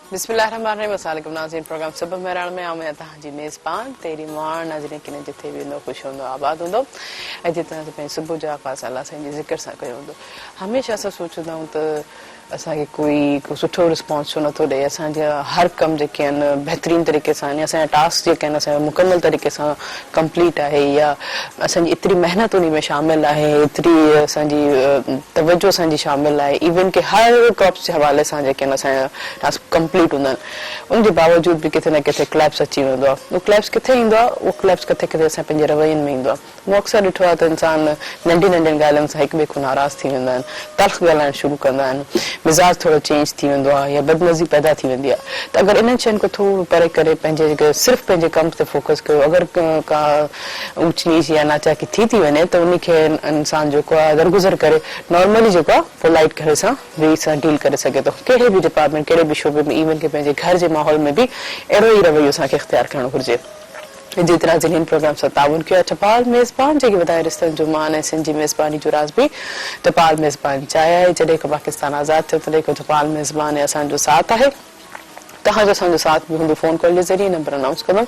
बिस्मिल्लाहिर्रहमानिर्रहीम अस्सलाम नाज़रीन प्रोग्राम सब मेरान में आऊं तहांजी मेज़बान तेरी मान नाज़रीन किने जिथे भी हुंदो खुश हुंदो आबाद हुंदो ऐं जितां से सुबुह जो आगाज़ अल्लाह साईं जे ज़िक्र सां कयो हुंदो हमेशा असां सोचंदा आहियूं त असांखे कोई सुठो रिस्पॉन्स छो नथो ॾे असांजा हर कम जेके आहिनि बहितरीन तरीक़े सां यानी असांजा टास्क जेके आहिनि असांजा मुकमल तरीक़े सां कंप्लीट आहे या असांजी एतिरी महिनत उन में शामिल आहे एतिरी असांजी तवजो असांजी शामिल आहे इवन कि हर क्रॉप्स जे हवाले सां जेके आहिनि असांजा टास्क कंप्लीट हूंदा आहिनि उनजे बावजूद बि किथे न किथे क्लैप्स अची वेंदो आहे उहो क्लैप्स किथे ईंदो आहे उहो क्लैप्स किथे किथे असां पंहिंजे रवैयनि में ईंदो आहे मूं अक्सर ॾिठो आहे त इंसान नंढी नंढियुनि ॻाल्हियुनि सां हिक ॿिए खां नाराज़ थी वेंदा आहिनि तल्ख़ ॻाल्हाइणु शुरू कंदा आहिनि मिज़ाज थोड़ो चेंज थी वेंदो आहे या बदमज़ी पैदा थी वेंदी आहे त अगरि इन्हनि शयुनि खां थोरो परे करे पंहिंजे जेके सिर्फ़ु पंहिंजे कम ते फोकस कयो अगरि का ऊच नीच या नाचाकी थी वञे त उनखे इंसान जेको आहे दरगुज़र करे नॉर्मली जेको आहे पोलाइट करे सां ॿिए सां डील करे सघे थो कहिड़े बि डिपार्टमेंट कहिड़े बि शोबे में इवन कि पंहिंजे घर जे माहौल में बि अहिड़ो ई रवैयो असांखे इख़्तियार करणु घुरिजे जितना ज़िहिन प्रोग्राम सां ताउन किया टपाल मेज़बान जेके वधाए रिश्तनि जो मान ऐं सिंधी मेज़बानी जो राज़ बि टपाल मेज़बान चाहिया आहे जॾहिं खां पाकिस्तान आज़ाद थियो तॾहिं खां टपाल मेज़बान असांजो साथ आहे तव्हांजो असांजो साथ बि हूंदो फोन कॉल जे ज़रिए नंबर अनाउंस कंदमि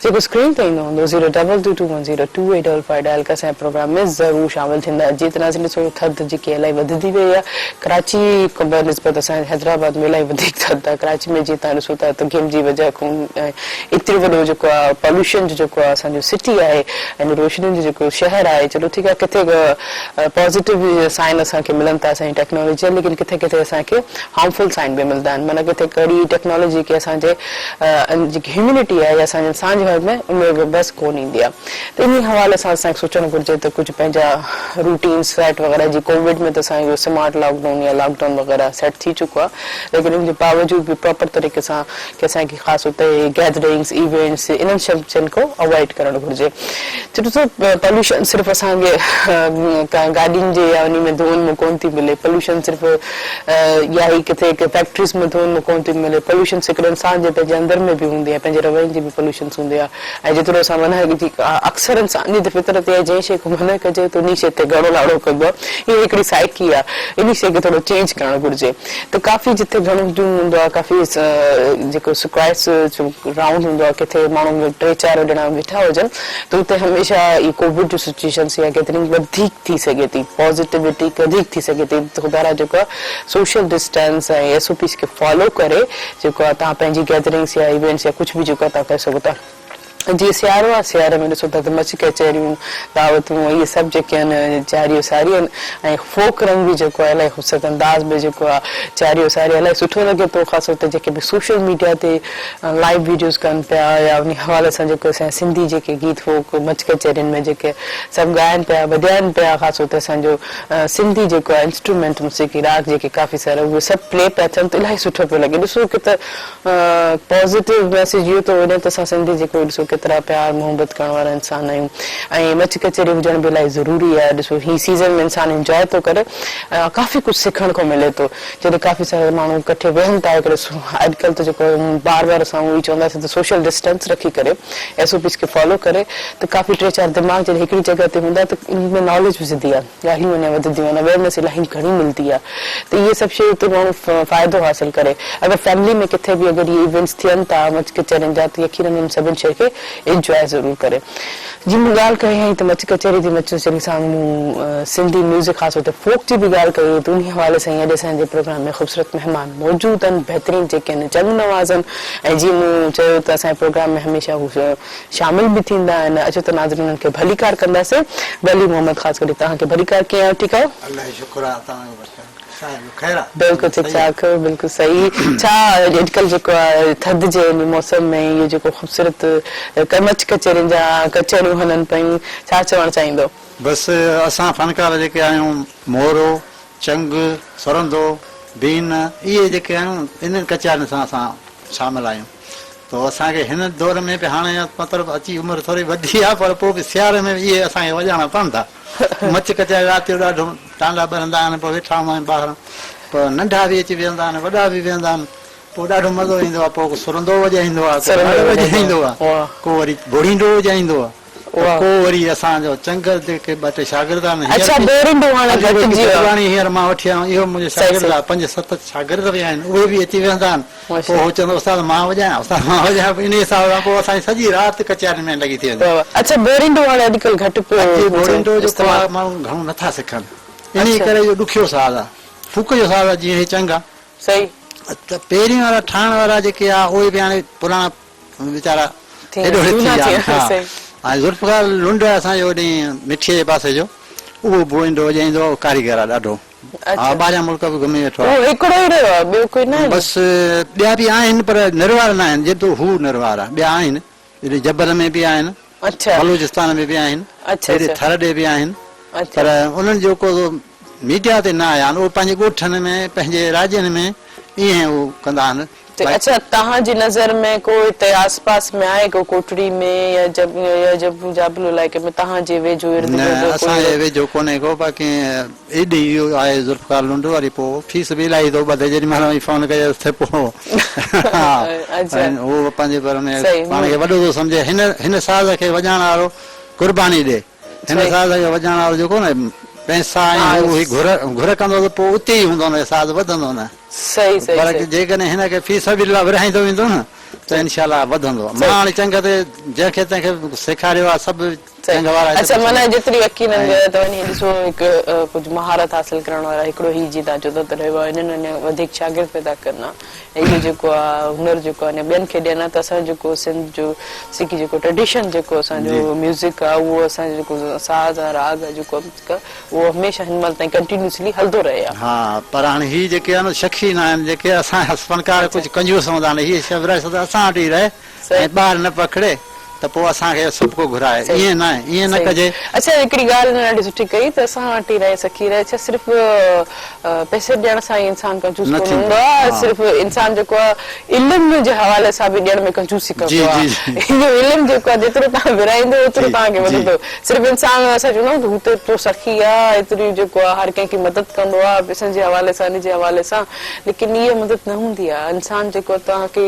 जेको स्क्रीन ते ईंदो हूंदो 022210285 डायल करे असांजे प्रोग्राम में ज़रूरु शामिल थींदा जेतिरा ॾिसो थधि जेकी इलाही वधंदी वई आहे कराची बनिस्बत असांजे हैदराबाद में इलाही वधीक थधि आहे कराची में जीअं तव्हां ॾिसो था त घिमजी वजह खां एतिरो वॾो जेको आहे पॉल्यूशन जो जेको आहे असांजो सिटी आहे ऐं रोशनियुनि जो जेको शहर आहे चलो ठीकु आहे किथे पॉज़िटिव साइन असांखे मिलनि था असांजी टेक्नोलॉजी जा लेकिन किथे किथे असांखे हार्मफुल साइन बि मिलंदा आहिनि माना किथे कड़ी टेक्नोलॉजी की असांजे जेकी ह्यूमिनिटी आहे या असांजे इंसान जे हक़ में उनमें बस कोन ईंदी आहे त इन हवाले सां असांखे सोचणु घुरिजे त कुझु पंहिंजा रूटीन सेट वग़ैरह जी कोविड में त असांजो स्मार्ट लॉकडाउन या लॉकडाउन वग़ैरह सेट थी चुको आहे लेकिन उनजे बावजूद बि प्रॉपर तरीक़े सां की असांखे ख़ासि हुते गैदरिंग्स इवेंट्स इन्हनि शयुनि खां अवॉइड करणु घुरिजे छो ॾिसो पॉल्यूशन सिर्फ़ु असांखे गाॾियुनि जे या उन में धुअनि में कोन थी मिले पॉल्यूशन सिर्फ़ु या ई किथे फैक्ट्रीज़ में धुअनि में कोन थी मिले पॉल्यूशन हिकिड़े इंसान जे पंहिंजे अंदर में बि हूंदी आहे पंहिंजे रवैये जी बि पॉल्यूशन हूंदी आहे ऐं जेतिरो असां मना अक्सर इंसान जी त फितरत आहे जंहिं शइ खे मना कजे त उन शइ ते घणो लाड़ो कबो आहे इहा हिकिड़ी साइकी आहे इन शइ खे थोरो चेंज करणु घुरिजे त काफ़ी जिथे घणो हूंदो आहे काफ़ी जेको स्क्वाइस राउंड हूंदो आहे किथे माण्हू 3-4 ॼणा वेठा हुजनि त उते हमेशह ई कोविड जो सिचुएशन या केतिरी वधीक थी सघे थी पॉज़िटिविटी वधीक थी सघे थी त ख़ुदा जेको आहे सोशल डिस्टेंस ऐं SOPs खे फॉलो करे जेको आहे तव्हां पंहिंजी गैदरिंग्स या इवेंट्स या कुझु बि जेको आहे तव्हां करे सघो था जीअं सियारो आहे सियारे में ॾिसो था त मच कचहरियूं दावतूं इहे सभु जेके आहिनि चारियो सारियूं आहिनि ऐं फोक रंग बि जेको आहे इलाही ख़ुशत अंदाज़ में जेको आहे चारियो सारी इलाही सुठो लॻे थो ख़ासि तौर ते जेके बि सोशल मीडिया ते लाइव वीडियोज़ कनि पिया या उन हवाले सां जेको असांजा सिंधी जेके गीत फोक मच कचहरियुनि में जेके सभु ॻाइनि पिया वॼाइनि पिया ख़ासि तौर ते असांजो सिंधी जेको आहे इंस्ट्रूमेंट मूसीक़ी राग जेके काफ़ी सारा उहे सभु प्ले पिया थियनि त इलाही सुठो पियो लॻे ॾिसो कि त पॉज़िटिव मैसेज इहो थो वञे त असां सिंधी जेको ॾिसो केतिरा प्यार मोहब्बत करण वारा इंसान आहियूं ऐं मच कचहरी हुजण बि इलाही ज़रूरी आहे ॾिसो ही सीज़न में इंसान इंजॉय थो करे काफ़ी कुझु सिखण को मिले थो जॾहिं काफ़ी सारा माण्हू इकठे वेहनि था हिकिड़े अॼुकल्ह त जेको बार बार असां उहो ई चवंदासीं त सोशल डिस्टेंस रखी करे SOPs खे फॉलो करे त काफ़ी 3-4 दिमाग़ जॾहिं हिकिड़ी जॻह ते हूंदा त इन में नॉलेज विझंदी आहे ॻाल्हियूं अञा वधंदियूं आहिनि अवेयरनेस इलाही घणी मिलंदी आहे त इहे सभु शयूं त माण्हू फ़ाइदो हासिल करे अगरि फैमिली में किथे बि अगरि इहे इवेंट्स थियनि था मच कचहरियुनि जा त यकीनन उन सभिनि शइ खे इंजॉय ज़रूरु करे जीअं मूं ॻाल्हि कई हुई त मच कचहरी जी मच कचहरी सां मूं सिंधी म्यूज़िक ख़ासि तौर ते फोक जी बि ॻाल्हि कई त उन हवाले सां अॼु असांजे प्रोग्राम में ख़ूबसूरत महिमान मौजूदु आहिनि बहितरीन जेके आहिनि चंद नवाज़ आहिनि ऐं जीअं मूं चयो त असांजे प्रोग्राम में हमेशह हू शामिल बि थींदा आहिनि अचो त नाज़रीन खे भलीकार कंदासीं वली मोहम्मद ख़ासि करे तव्हांखे भलीकार कीअं आहियो ठीकु आहियो बिल्कुलु ठीकु ठाक बिल्कुलु सही छा अॼुकल्ह जेको आहे थधि जे मौसम में इहो जेको ख़ूबसूरत मच कचहरियुनि जा कचहरियूं हलनि पियूं छा चवणु चाहींदो बसि असां फनकार जेके आहियूं मोरो चंग सुरंदो बीन इहे जेके आहियूं इन्हनि कचहरियुनि सां असां शामिल आहियूं त असांखे हिन दौर में बि हाणे मतिलबु अची उमिरि थोरी वधी आहे पर पोइ बि सियारे में इहे असांखे वॼाइणा पवनि था मच कचहरी राति जो ॾाढो टांगा ॿरंदा आहिनि पोइ वेठा हूंदा आहिनि ॿार पोइ नंढा बि अची वेहंदा आहिनि वॾा बि वेहंदा आहिनि पोइ ॾाढो मज़ो ईंदो आहे पोइ सुरंदो वॼाईंदो आहे को वरी भोड़ींदो वॼाईंदो आहे को वरी असांजो चंग जेके ॿ टे शागिर्द आहिनि अच्छा बोरिंग हाणे घटिजी वियो आहे। हींअर मां वठी आयो इहो मुंहिंजो शागिर्द आहे 5-7 शागिर्द बि आहिनि उहे बि अची वेंदा आहिनि पोइ हू चवंदो उस्ताद मां वॼायां उस्ताद मां वॼायां इन हिसाब सां पोइ असांजी सॼी राति कचहरी में लॻी थी वेंदी। अच्छा बोरिंग हाणे अॼुकल्ह घटि पियो बोरिंग जेको आहे माण्हू घणो नथा सिखनि इन करे इहो ॾुखियो साज़ आहे फूक जो साज़ आहे जीअं हे चंग आहे सही त पहिरीं वारा ठाहिण वारा जेके आहे उहे बि हाणे पुराणा वीचारा हेॾो थी विया आहिनि। ऐं ज़ुल्फ़कार लुंड असांजो होॾे मिठीअ जे पासे जो उहो बोईंदो वॼाईंदो कारीगर आहे ॾाढो हा ॿाहिरियां मुल्क बि घुमी वेठो आहे बसि ॿिया बि आहिनि पर निर्वार न आहिनि जेतिरो हू निर्वार आहे ॿिया आहिनि हेॾे जबल में बि आहिनि बलूचिस्तान में बि आहिनि हेॾे थर ॾे बि आहिनि पर उन्हनि जो को मीडिया ते न आया आहिनि उहे पंहिंजे ॻोठनि में पंहिंजे राज्यनि में ईअं उहो कंदा आहिनि। अच्छा तव्हांजी नज़र में को हिते आस पास में आहे को कोटड़ी में या जाबल इलाइक़े में तव्हांजे वेझो असांजे वेझो कोन्हे को बाक़ी एॾी इहो आहे ज़ुल्फ़कार लुंड वरी पोइ फीस बि इलाही थो ॿधे जेॾी महिल फोन कयोसि पोइ उहो पंहिंजे घर में पाण खे वॾो थो सम्झे हिन साज़ खे वॼाइण वारो कुर्बानी ॾे हिन साज़ खे वॼाइण वारो जेको न पैसा घुर कंदो त पोइ उते ई हूंदो न साज़ वधंदो न पर जेकॾहिं हिनखे फीस बि विरहाईंदो वेंदो न त इनशाला वधंदो। मां हाणे चंग ते जंहिंखे तंहिंखे सेखारियो आहे सभु चंग वारा। अच्छा माना जेतिरी यकीन त वञी ॾिसो हिकु कुझु महारत हासिल करण वारा हिकिड़ो ही जीअं तव्हां चओ त रहियो आहे हिननि अञा वधीक शागिर्द पैदा करना इहो जेको आहे हुनर जेको आहे ॿियनि खे ॾियनि त असांजो जेको सिंध जो सिखी जेको ट्रेडिशन जेको असांजो म्यूज़िक आहे उहो असांजो जेको साज़ आहे राग आहे जेको उहो हमेशह हिन महिल ताईं कंटिन्यूसली हलंदो रहे आहे। हा पर हाणे हीअ जेके आहे न शखी न आहिनि जेके असां फनकार कुझु कंजूस हूंदा आहिनि हीअ शब्द असां वटि ई रहे ऐं ॿार न पकड़े त पोइ असांखे सभु को घुराए ईअं न आहे ईअं न कजे। अच्छा हिकिड़ी ॻाल्हि ॾाढी सुठी कई त असां वटि ई रहे सखी रहे छा सिर्फ़ु पैसे ॾियण सां ई इंसान कंजूस कोन हूंदो आहे सिर्फ़ु इंसान जेको आहे इल्म जे हवाले सां बि ॾियण में कंजूसी कंदो आहे इल्म जेको आहे जेतिरो तव्हां विराईंदो ओतिरो तव्हांखे वधंदो सिर्फ़ु इंसान असां चवंदा आहियूं हुते एतिरो सखी आहे एतिरी जेको आहे हर कंहिंखे मदद कंदो आहे पैसनि जे हवाले सां इन जे हवाले सां लेकिन इहा मदद न हूंदी आहे। इंसान जेको तव्हांखे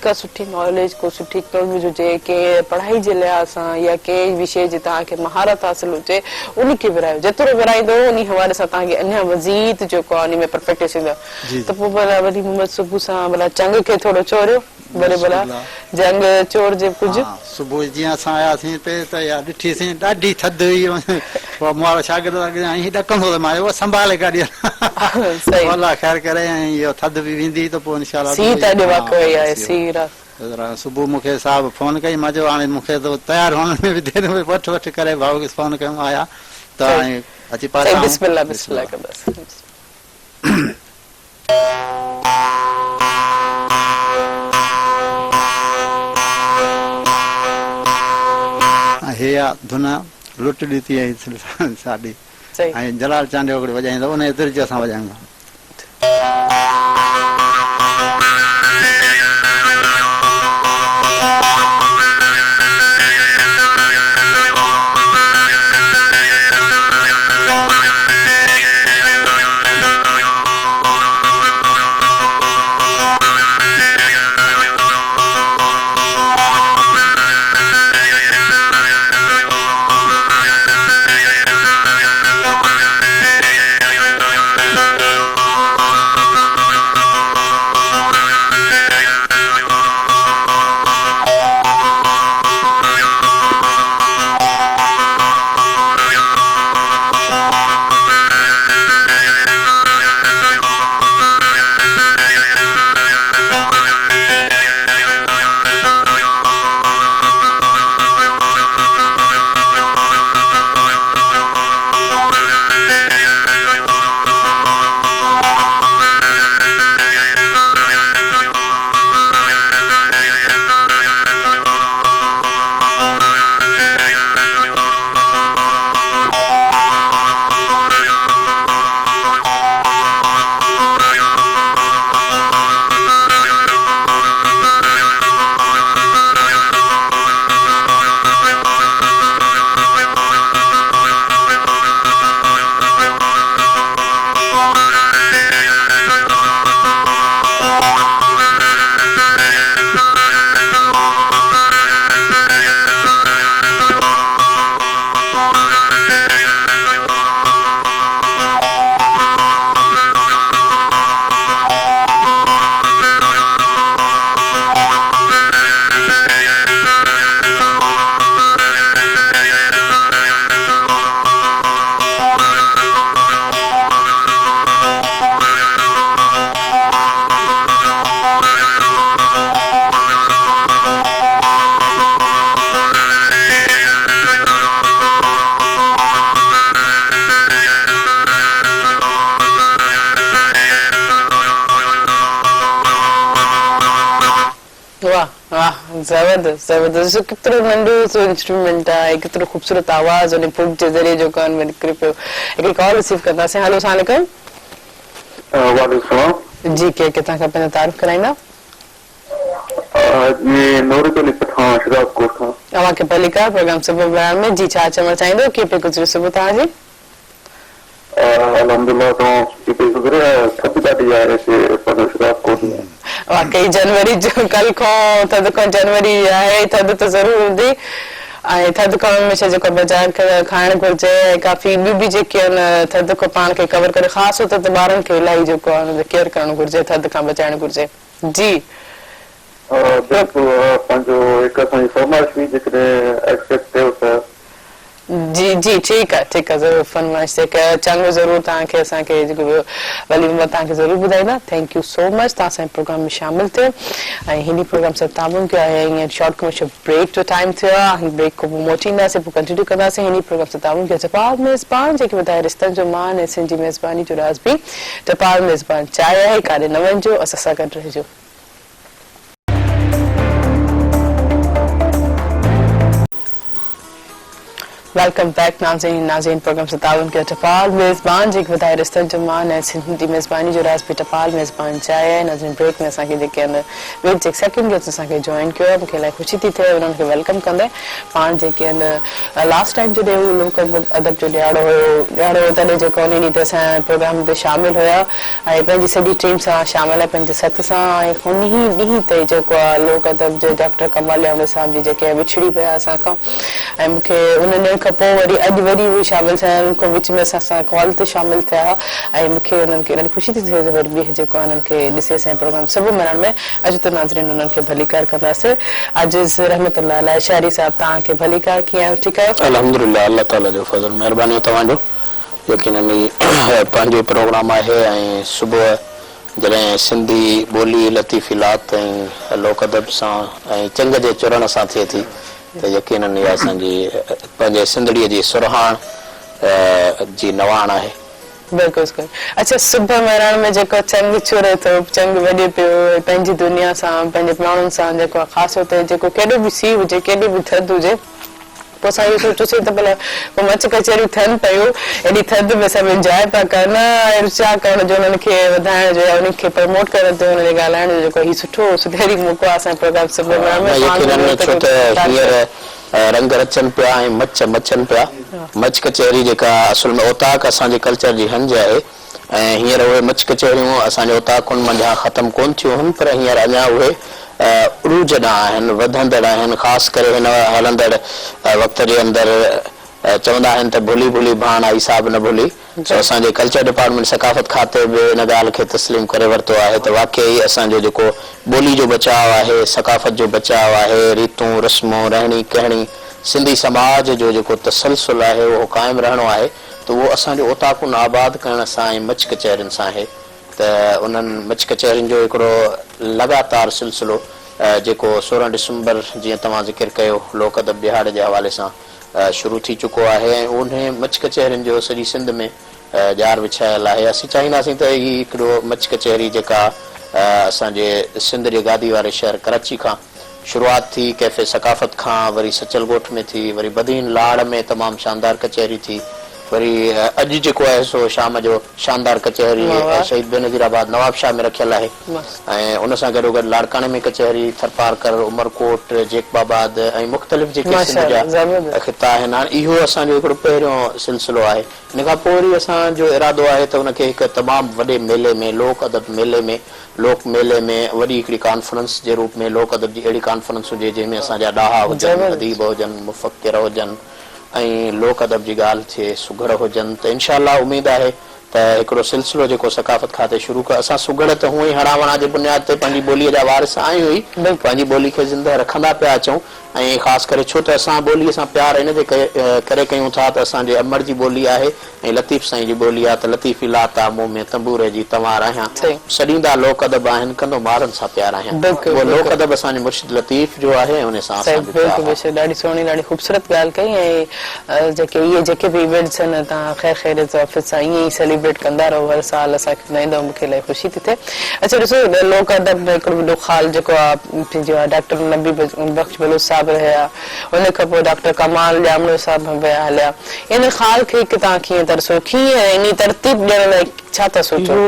का सुठी नॉलेज को सुठी कल्म हुजे के पढ़ाई जे लिहाज़ सां या कंहिं विषय जी तव्हांखे महारत हासिल हुजे उनखे विरायो जेतिरो विराईंदो उन हवाले सां तव्हांखे अञा वज़ीद जेको आहे उन में परफेक्ट थींदो त पोइ भला वरी मोहम्मद सुबुह सां भला चंग खे थोरो चोरियो भले भला जंग चोर जे कुझु सुबुह जीअं असां आयासीं पे त ॾिठीसीं ॾाढी थधि हुई पोइ मां शागिर्द ॾकंदो त मां संभाले गाॾी अलाह ख़ैर करे ऐं इहो थधि बि वेंदी त पोइ सुबुह मूंखे साहिबु फोन कई मां चयो हाणे मूंखे त तयारु हुअण में बि देरि में वठि करे भाऊ खे फोन कयूं आया त हाणे अची हे आहे धुन लुट ॾिठी आई साॾी ऐं जलाल चांडियो हिकिड़ो वॼाईंदो उन तरीक़े सां वॼाईंदो। वाह, जबरदस्त जबरदस्त। केतिरो नंढो इंस्ट्रूमेंट आहे, केतिरो ख़ूबसूरत आवाज़ उन पुट जे ज़रिए जो कान में निकिरे पियो। हिकिड़ी कॉल रिसीव कंदासीं। हेलो, अस्सलाम वालेकुम। वालेकुम सलाम जी, के किथां खां पंहिंजो तारीफ़ कराईंदा? ये नूरत अली पठान शिराजकोट खां। तव्हांखे पहली कार प्रोग्राम सुबुह बयान में जी छा चवणु चाहींदो? कीअं पियो गुज़रे सुबुह तव्हांजी? अल्हम्दुलिल्लाह तो पे गुजरे थपी ॾाढी आहे हिते पर शिराजकोट में। वाकई जनवरी जो कल खां थधि खां जनवरी आहे, थधि त ज़रूर हूंदी ऐं थधि खां हमेशह जेको बचाव खाइणु घुरिजे। काफ़ी ॿियूं बि जेके आहिनि थधि खां पाण खे कवर करे, ख़ासि तौर ते ॿारनि खे इलाही जेको आहे केयर करणु घुरिजे, थधि खां बचाइणु घुरिजे। जी बिल्कुलु पंहिंजो हिकु असांजी फरमाइश हुई जेकॾहिं एक्सेप्ट कयो त। जी जी, ठीकु आहे ज़रूरु फरमाइश जेका चङो ज़रूरु तव्हांखे असांखे जेको वली उमिरि तव्हांखे ज़रूरु ॿुधाईंदा। थैंक यू सो मच, तव्हां असांजे प्रोग्राम में शामिल थियो ऐं हिन प्रोग्राम सां ताबून कयो आहे। हीअं शॉर्ट कमर्शियल ब्रेक जो टाइम थियो आहे, ब्रेक खां पोइ मोटी ईंदासीं, पोइ कंटिन्यू कंदासीं। हिन प्रोग्राम सां ताबून कयो टपाल मेज़बान जेके ॿुधाए रिश्तनि जो मान ऐं सिंधी मेज़बानी जो राज़ बि। टपाल मेज़बान चाहे आहे, काॾे न वञिजो, असां सां गॾु रहिजो। वेलकम बैक नाज़रीन प्रोग्राम से ताउन के टपाल मेज़बान जेके ॿुधाए रिश्तनि जो मान ऐं सिंधी मेज़बानी जो राज़ बि टपाल मेज़बान चाहे आहे। नाज़रीन ब्रेक में असांखे जेके आहिनि ॿिए जेके सेकेंड गेस्ट असांखे जॉइन कयो आहे, मूंखे इलाही ख़ुशी थी थिए उन्हनि खे वेलकम कंदे। पाण जेके आहिनि लास्ट टाइम जॾहिं हू लोक अदब जो ॾियारो हुयो तॾहिं जेको उन ॾींहुं ते असांजे प्रोग्राम ते शामिल हुया ऐं पंहिंजी सॼी टीम सां शामिल आहे, पंहिंजे सथ सां। ऐं उन ई ॾींहं ते जेको आहे लोक अदब जे डॉक्टर कमाल साहब जी जेके विछड़ी पिया असांखां ऐं मूंखे उन ॾींहं खां पोइ वरी अॼु वरी उहे शामिल थिया, उनको विच में असां कॉल ते शामिल थिया ऐं मूंखे उन्हनि खे ॾाढी ख़ुशी थी थिए वरी बि जेको आहे उन्हनि खे ॾिसे असांजे प्रोग्राम सुबुह मरण में। अॼु त नाज़रीन उन्हनि खे भलीकार कंदासीं। आजिज़ रहमतुल्लाह अलाह शारी साहब, तव्हांखे भलीकार कीअं ठीकु आहियो? अल्हम्दुलिल्लाह, अल्लाह ताला जो फज़ल महिरबानी तव्हांजो। यकीनन पंहिंजो प्रोग्राम आहे ऐं सुबुह जॾहिं सिंधी ॿोली लतीफ़िलात ऐं लोक अदब सां ऐं चंग जे चुरण सां थिए थी त यकीनन इहा असांजी पंहिंजे सिंधड़ीअ जी सुरहाण जी नवाण आहे। बिल्कुलु। अच्छा, सुबुह महिरण में जेको चंग चुरे थो, चंग वॼे पियो पंहिंजी दुनिया सां, पंहिंजे माण्हुनि सां, जेको ख़ासि तौर ते जेको केॾो बि सीउ हुजे, केॾी बि थधि हुजे, पोइ असां इहो सोचियोसीं त भला पोइ मच कचहरियूं थियनि पियूं, एॾी थधि में सभु इंजॉय पिया कनि ऐं छा करण जो उन्हनि खे वधाइण जो या उन्हनि खे प्रमोट करण जो उन्हनि खे ॻाल्हाइण जो जेको हीउ सुठो मौक़ो आहे असांजे प्रोग्राम सुबुह में। रंग रचनि पिया ऐं मच मचनि पिया। मच कचहरी जेका असुल में ओताक असांजे कल्चर जी हंज आहे ऐं हींअर उहे मच कचहरियूं असांजे ओताकुनि मंझां ख़तमु कोन थियूं आहिनि, पर हींअर अञा उहे उरूज ॾांहुं आहिनि, वधंदड़ आहिनि। ख़ासि करे हिन हलंदड़ वक़्त जे अंदरि चवंदा आहिनि त भुली भुली भाण आई साहिब न भुली। असांजे कल्चर डिपार्टमेंट सकाफ़त खाते बि इन ॻाल्हि खे तस्लीम करे वरितो आहे त वाक़ई असांजो जेको ॿोली जो बचाव आहे, सकाफ़त जो बचाव आहे, रीतूं रस्मूं रहणी कहणी, सिंधी समाज जो जेको तसलसल आहे उहो क़ाइमु रहणो आहे त उहो असांजो ओताकुन आबाद करण सां ऐं मच कचहरियुनि सां आहे। त उन्हनि मच कचहरियुनि जो हिकिड़ो लगातार सिलसिलो जेको 16 डिसंबर जीअं तव्हां ज़िक्र कयो लोक अदब ॾिहाड़ जे हवाले सां शुरू थी चुको आहे ऐं उन मच कचहरियुनि जो सॼी सिंध में ॼार विछायल आहे। असीं चाहींदासीं त हीअ हिकिड़ो मच कचहरी जेका असांजे सिंध जे गादी वारे शहर कराची खां शुरूआति थी, कैफ़े सकाफ़त खां, वरी सचलगोठ में थी, वरी बदीन लाड़ में तमामु शानदार कचहरी थी, वरी अॼु जेको आहे सो शाम जो शानदार कचहरी शहीद बेनज़ीराबाद नवाबशाह में रखियल आहे ऐं उन सां गॾोगॾु लाड़काणे में कचहरी, थरपारकर, उमरकोट, जेकबाबाद ऐं मुख़्तलिफ़ जेके सिंध जा ख़िता आहिनि। हाणे इहो असांजो हिकिड़ो पहिरियों सिलसिलो आहे। इन खां पोइ वरी असांजो इरादो आहे त उनखे हिकु तमामु वॾे मेले में, लोक अदब मेले में, लोक मेले में वॾी हिकिड़ी कॉन्फ्रेंस जे रूप में लोक अदब जी अहिड़ी कॉन्फ्रेंस हुजे जंहिंमें असांजा ॾाहा हुजनि, अदीब हुजनि, मुफ़क्किर हुजनि ऐं लोक अदब जी ॻाल्हि थिए, सुघड़ हुजनि। त इनशाअल्लाह उमेद आहे त हिकिड़ो सिलसिलो जेको सकाफ़त खाते शुरू कयो। असां सुघड़ त हूअं ई हणावणा जे बुनियाद ते पंहिंजी ॿोलीअ जा वारिस आहियूं ई, पंहिंजी ॿोली खे ज़िंदह रखंदा पिया अचूं, ऐं ख़ासि करे छो त असां ॿोलीअ सां प्यार हिन जे करे कयूं था त असांजे अमर जी ॿोली आहे ऐं लतीफ़ साईं जी ॿोली आहे त लतीफ़ लाता मुंहुं में तंबूर जी तवार आहियां सॾींदा लोक अदब आहिनि कंदो ॿारनि सां प्यार आहियां उहो लोक अदब असांजे मुर्शिद लतीफ़ जो आहे उन सां ॾाढी सुहिणी ॾाढी ख़ूबसूरत ॻाल्हि कई ऐं जेके बि इवेंट्स आहिनि तव्हां ख़ैर ख़ैरियत ऑफिस सां ईअं ई सेलिब्रेट कंदा रहो हर साल असांखे ॿुधाईंदव मूंखे इलाही ख़ुशी थी थिए अच्छा ॾिसो लोक अदब में हिकिड़ो वॾो ख़ाल जेको आहे पंहिंजो आहे डॉक्टर नबी बख्श बलूच साहिब रहिया उन खां पोइ डॉक्टर कमाल ॼामड़ो साहिब विया हलिया इन ख़ाल खे तव्हां कीअं था ॾिसो कीअं इन तरतीब ॾियण लाइ छा था सोचो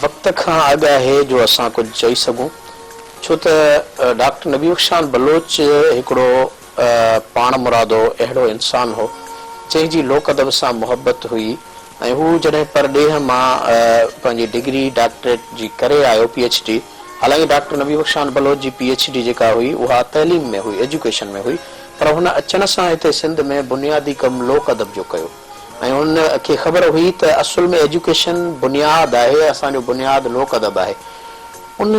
वक़्त खां अॻु आहे जो असां कुझु चई सघूं छो त डॉक्टर नबी बख्शान बलोच हिकिड़ो पाण मुरादो अहिड़ो इंसान हो जंहिंजी लोक अदब सां मुहबत हुई ऐं हू जॾहिं परॾेह मां पंहिंजी डिग्री डॉक्टरेट जी करे आयो PhD हालांकि डॉक्टर नबी बख्शान बलोच जी PhD जेका हुई उहा तइलीम में हुई एजुकेशन में हुई पर हुन अचण सां हिते सिंध में बुनियादी कमु लोक अदब जो कयो ऐं हुनखे ख़बर हुई त असुल में एजुकेशन बुनियाद आहे असांजो बुनियाद लोक अदब आहे उन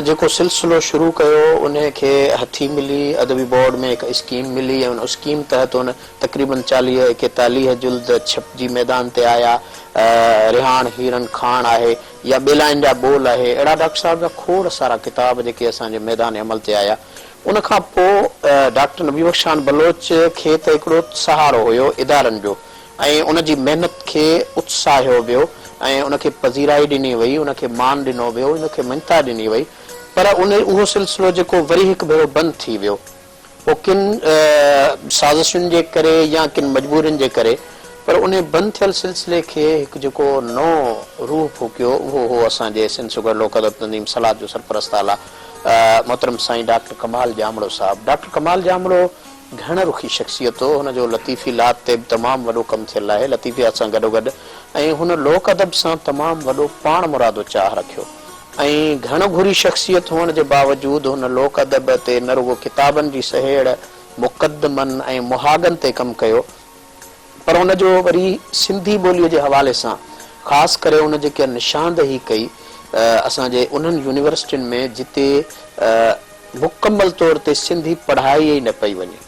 जेको सिलसिलो शुरू कयो उनखे हथी मिली अदबी बोर्ड में हिकु स्कीम मिली ऐं उन स्कीम तहत उन तक़रीबन 40-41 जुल्द छपजी मैदान ते आया रिहान हीरन खान आहे या बेलाइन जा बोल आहे अहिड़ा डॉक्टर साहिब जा खोड़ सारा किताब जेके असांजे मैदान अमल ते आया उन खां पोइ डॉक्टर नबी बख्शान बलोच खे त हिकिड़ो सहारो हुयो इदारनि जो ऐं उनजी महिनत खे उत्साहियो वियो ऐं उनखे पज़ीराई ॾिनी वई उनखे मान ॾिनो वियो उनखे मञता ॾिनी वई पर उहो सिलसिलो जेको वरी हिकु भेरो बंदि थी वियो पोइ किन साज़िशुनि जे करे या किन मजबूरियुनि जे करे पर उन बंदि थियल सिलसिले खे हिकु जेको नओं रूह फूकियो उहो हो असांजे सिंध शुगर लोक अदब तंज़ीम सलाद जो सरपरस्त आला मोहतरम साईं डॉक्टर कमाल ॼामड़ो साहिब डॉक्टर कमाल ॼामड़ो घण रुखी शख़्सियत हो हुनजो लतीफ़ी लात ते बि तमामु वॾो कमु थियल आहे लतीफ़ियात सां गॾोगॾु ऐं हुन लोक अदब सां तमामु वॾो पाण मुरादो चाह रखियो ऐं घण घुरी शख़्सियत हुअण जे बावजूदि हुन लोक अदब ते न रुगो किताबनि जी सहेड़ मुक़दमनि ऐं मुहागनि ते कमु कयो पर हुनजो वरी सिंधी ॿोलीअ जे हवाले सां ख़ासि करे हुन जेके निशानदही कई असांजे उन्हनि यूनिवर्सिटियुनि में जिते मुकमल तौर ते सिंधी पढ़ाई ई न पई वञे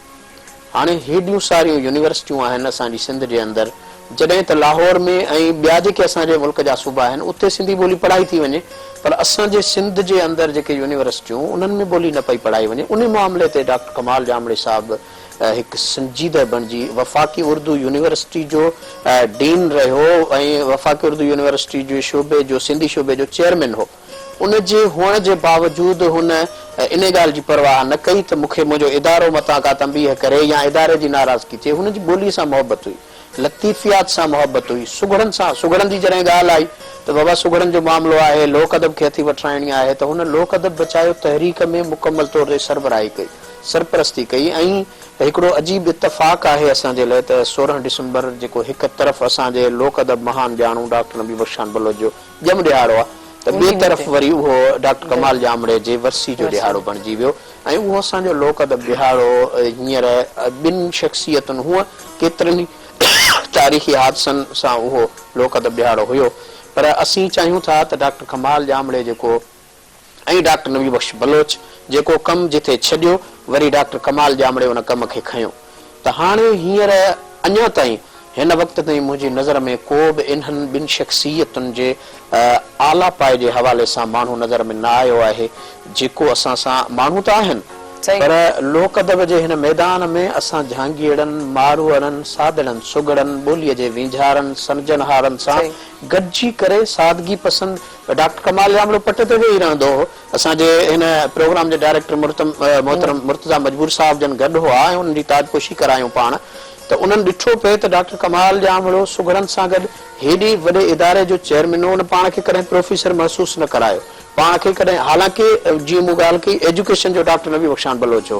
हाणे हेॾियूं सारियूं यूनिवर्सिटियूं आहिनि असांजी सिंध जे अंदरि जॾहिं त लाहौर में ऐं ॿिया जेके असांजे मुल्क जा सूबा आहिनि उते सिंधी ॿोली पढ़ाई थी वञे पर असांजे सिंध जे अंदरि जेके यूनिवर्सिटियूं उन्हनि में ॿोली न पई पढ़ाई वञे उन मामले ते डॉक्टर कमाल ॼामड़े साहिब हिकु संजीदह बणिजी वफ़ाक़ी उर्दू यूनिवर्सिटी जो डीन रहियो ऐं वफ़ाक़ी उर्दू यूनिवर्सिटी जे शोबे जो सिंधी शोबे जो चेयरमैन हो उन जे हुअण जे बावजूदि हुन इन ॻाल्हि जी परवाह न कई त मूंखे मुंहिंजो इदारो मतां का तंबीह करे या इदारे जी नाराज़गी थिए हुनजी ॿोलीअ सां मुहबत हुई लतीफ़ियात सां मुहबत हुई सुगड़नि सां सुगड़नि जी जॾहिं ॻाल्हि आई त बाबा सुगड़नि जो मामिलो आहे लोक अदब खे हथी वठाइणी आहे त हुन लोक अदब बचायो तहरीक में मुकमल तौर ते सरबराही कई सरपरस्ती कई ऐं हिकिड़ो अजीब इतफ़ाक़ आहे असांजे लाइ त 16 डिसंबर जेको हिकु तरफ़ असांजे लोक अदब महान ॼाणू डॉक्टर नबी बख्शान बलोच जो ॼम ॾियारो आहे त ॿिए तरफ़ वरी उहो डॉक्टर कमाल ॼामड़े जे वरसी जो ॾिहाड़ो बणिजी वियो ऐं उहो असांजो लोक अदब ॾिहाड़ो हींअर ॿिनि शख़्सियतुनि हूअं केतिरनि तारीख़ी हादसनि सां उहो लोक अदब ॾिहाड़ो हुयो पर असीं चाहियूं था त डॉक्टर कमाल ॼामड़े जेको ऐं डॉक्टर नबी बख्श बलोच जेको कमु जिथे छॾियो वरी डॉक्टर कमाल ॼामड़े उन कम खे खयो त हाणे हींअर अञा ताईं हिन वक़्त ताईं मुंहिंजी नज़र में को बि इन्हनि ॿिनि शख़्सियतुनि जे आला पाए जे हवाले सां माण्हू नज़र में न आयो आहे जेको असां सां माण्हू त आहिनि पर लोक अदब जे हिन मैदान में असां जहांगीरनि मारूअरनि सादड़नि सुगड़नि ॿोलीअ जे वींझारनि सनजनहारनि सां गॾिजी करे सादगी पसंदि डॉक्टर कमाल ॼामड़ो पट ते वेही रहंदो हो असांजे हिन प्रोग्राम जे डायरेक्टर मोहतरम मुर्तज़ा मजबूर साहिब जन गॾु हुआ ऐं उन्हनि जी ताजपोशी करायूं पाण त उन्हनि ॾिठो पिए त डॉक्टर कमाल ॼामड़ो सुगड़नि सां गॾु हेॾे वॾे इदारे जो चेयरमैन हो उन पाण खे कॾहिं प्रोफेसर महसूसु न करायो पाण खे कॾहिं हालांकि जीअं मूं ॻाल्हि कई एजुकेशन जो डॉक्टर नबी बख्शान बलोच हो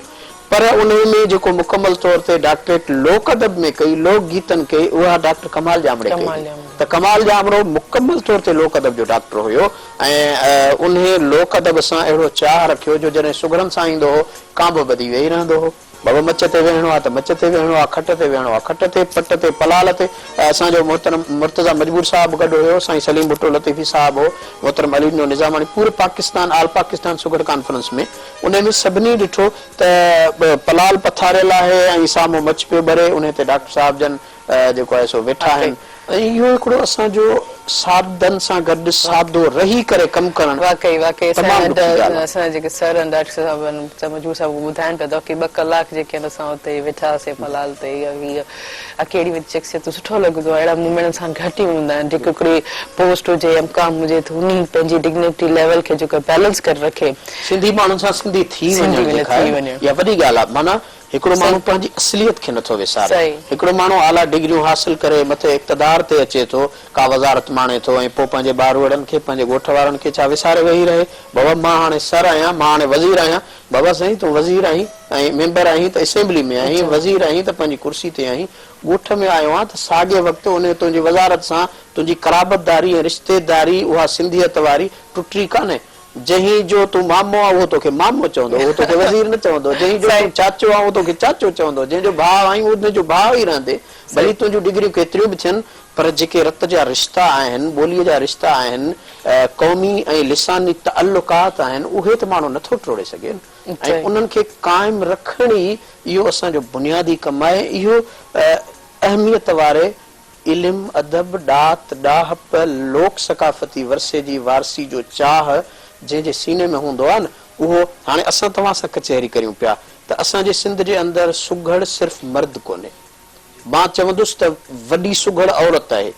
पर उन में जेको मुकमल तौर ते डॉक्टरेट लोक अदब में कई लोक गीतनि कई उहा डॉक्टर कमाल ॼामड़े कई त कमाल ॼामड़ो मुकमल तौर ते लोक अदब जो डॉक्टर हुयो ऐं उन लोक अदब सां अहिड़ो चाह रखियो जो जॾहिं सुगड़नि सां ईंदो हो कांब ॿधी वेही रहंदो हो बाबा मच ते वेहणो आहे त मच ते वेहणो आहे, खट ते वेहणो आहे खट ते, पट ते, पलाल ते। असांजो मोहतरम मुर्तज़ा मजबूर साहब गॾु हुयो, साईं सलीम भुट्टो लतीफ़ी साहब हो, मोहतरम अली निज़ामानी, पूरे Pakistan all Pakistan sugar conference में उन में सभिनी ॾिठो त पलाल पथारियल आहे ऐं साम्हूं मच पियो भरे, उन ते डॉक्टर साहब जन जेको आहे सो वेठा आहिनि। इहो हिकिड़ो असांजो साधन सां गॾु सादो रही करे कमु करणु वाकई वाकई तमामु ॾुखी ॻाल्हि आहे। असां जेके सर आहिनि डॉक्टर साहब आहिनि मजूर साहब ॿुधाइनि पिया त की 2 कलाक जेके आहिनि असां हुते वेठासीं पलाल ते, अकेड़ी विच शख्सियत सुठो लॻंदो आहे। अहिड़ा मूवमेंट सां घटि ई हूंदा आहिनि, जेको हिकिड़ी पोस्ट हुजे या मुक़ाम हुजे त उन पंहिंजी डिग्निटी लेवल खे जेको बैलेंस करे रखे। सिंधी माण्हुनि सां सिंधी थी वञे इहा वॾी ॻाल्हि आहे। माना हिकिड़ो माण्हू पंहिंजी असलियत खे नथो विसारे। हिकिड़ो माण्हू आला डिग्रियूं हासिल करे मथे इक़्तदार ते अचे थो, का वज़ारत माणे थो ऐं पोइ पंहिंजे ॿार वड़नि खे पंहिंजे ॻोठ वारनि खे छा विसारे वेही रहे। बाबा मां हाणे सर आहियां, मां हाणे वज़ीर आहियां। बाबा साईं तूं वज़ीर आहीं ऐं मेंबर आहीं त असेंबली में आहीं, वज़ीर आहीं त पंहिंजी कुर्सी ते आहीं, ॻोठ में आयो आहे त साॻे वक़्तु उन तुंहिंजी वज़ारत सां तुंहिंजी क़राबतदारी ऐं रिश्तेदारी उहा सिंधियत वारी टुटी कान्हे। जंहिं जो तूं मामो आहे उहो तोखे मामो चवंदो, उहो तोखे वज़ीर न चवंदो। जंहिं जो तूं चाचो आहे उहो तोखे चाचो चवंदो। जंहिंजो भाउ आहीं उहो तुंहिंजो भाउ ई रहंदे, भली तुंहिंजूं डिग्रियूं केतिरियूं बि थियनि, पर जेके रत जा रिश्ता आहिनि, ॿोलीअ जा रिश्ता आहिनि, क़ौमी ऐं लिसानी तअल्लुकात आहिनि, उहे त माण्हू नथो टोड़े सघे ऐं उन्हनि खे क़ाइमु रखण ई इहो असांजो बुनियादी कमु आहे। इहो अहमियत वारे इल्मु, अदब, ॾात, ॾाहप, लोक सकाफ़ती वरसे जी वारसी जो चाह जंहिंजे सीने में हूंदो आहे न, उहो हाणे असां तव्हां सां कचहरी करियूं पिया त असांजे सिंध जे अंदरि सुघड़ सिर्फ़ु मर्द कोन्हे, मां चवंदुसि त वॾी सुघड़ औरत आहे।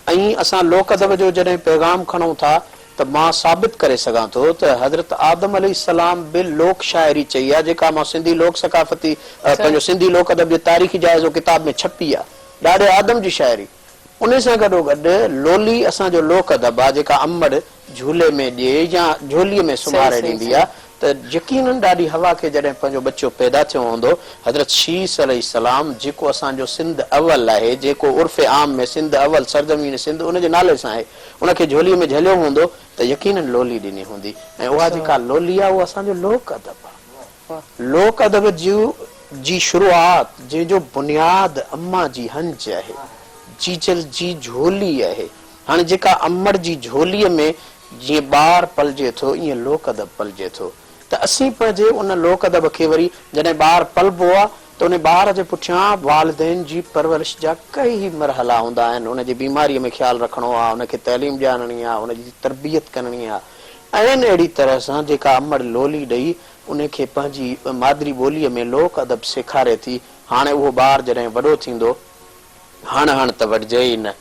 ऐं असां लोक अदब जो जॾहिं पैगाम खणूं था त मां साबित करे सघां थो त हज़रत आदम अलैहिस्सलाम बि लोक शाइरी चई आहे, जेका मां सिंधी लोक सकाफ़ती पंहिंजो सिंधी लोक अदब जो तारीख़ी जाइज़ो किताब में छपी आहे, ॾाढे आदम जी शाइरी। उन सां गॾोगॾु लोली असांजो लोक अदब आहे, जेका अमड़ झूले में ॾिए या झोलीअ में सुम्हारे ॾींदी आहे, त यकीनन ॾाढी हवा खे जॾहिं पंहिंजो बच्चो पैदा थियो हूंदो, हज़रत शीस अलैहिस्सलाम जेको असांजो सिंध अवल आहे, जेको उर्फ़े आम में सिंध अवल सरज़मीन सिंध उनजे नाले सां आहे, उनखे झोलीअ में झलियो हूंदो त यकीनन लोली ॾिनी हूंदी। ऐं उहा जेका लोली आहे उहा असांजो लोक अदब आहे। लोक अदब जी शुरूआत, जंहिंजो बुनियाद अम्मा जी हंज आहे, जीजल जी झोली आहे। हाणे जेका अमड़ जी झोलीअ में जीअं ॿार पलजे थो, ईअं लोक अदब पलजे थो। त असीं पंहिंजे उन लोक अदब खे वरी जॾहिं ॿार पलबो आहे त उन ॿार जे पुठियां वालिदैन जी परवरिश जा कई मरहला हूंदा आहिनि। उनजी बीमारीअ में ख़्यालु रखिणो आहे, उनखे तइलीम ॼाणणी आहे, उनजी तरबियत करणी आहे। ऐं अहिड़ी तरह सां जेका अमड़ लोली ॾेई उनखे पंहिंजी मादरी ॿोलीअ में लोक अदब सेखारे थी। हाणे उहो ॿार जॾहिं वॾो थींदो, हाणे त वढिजे ई न,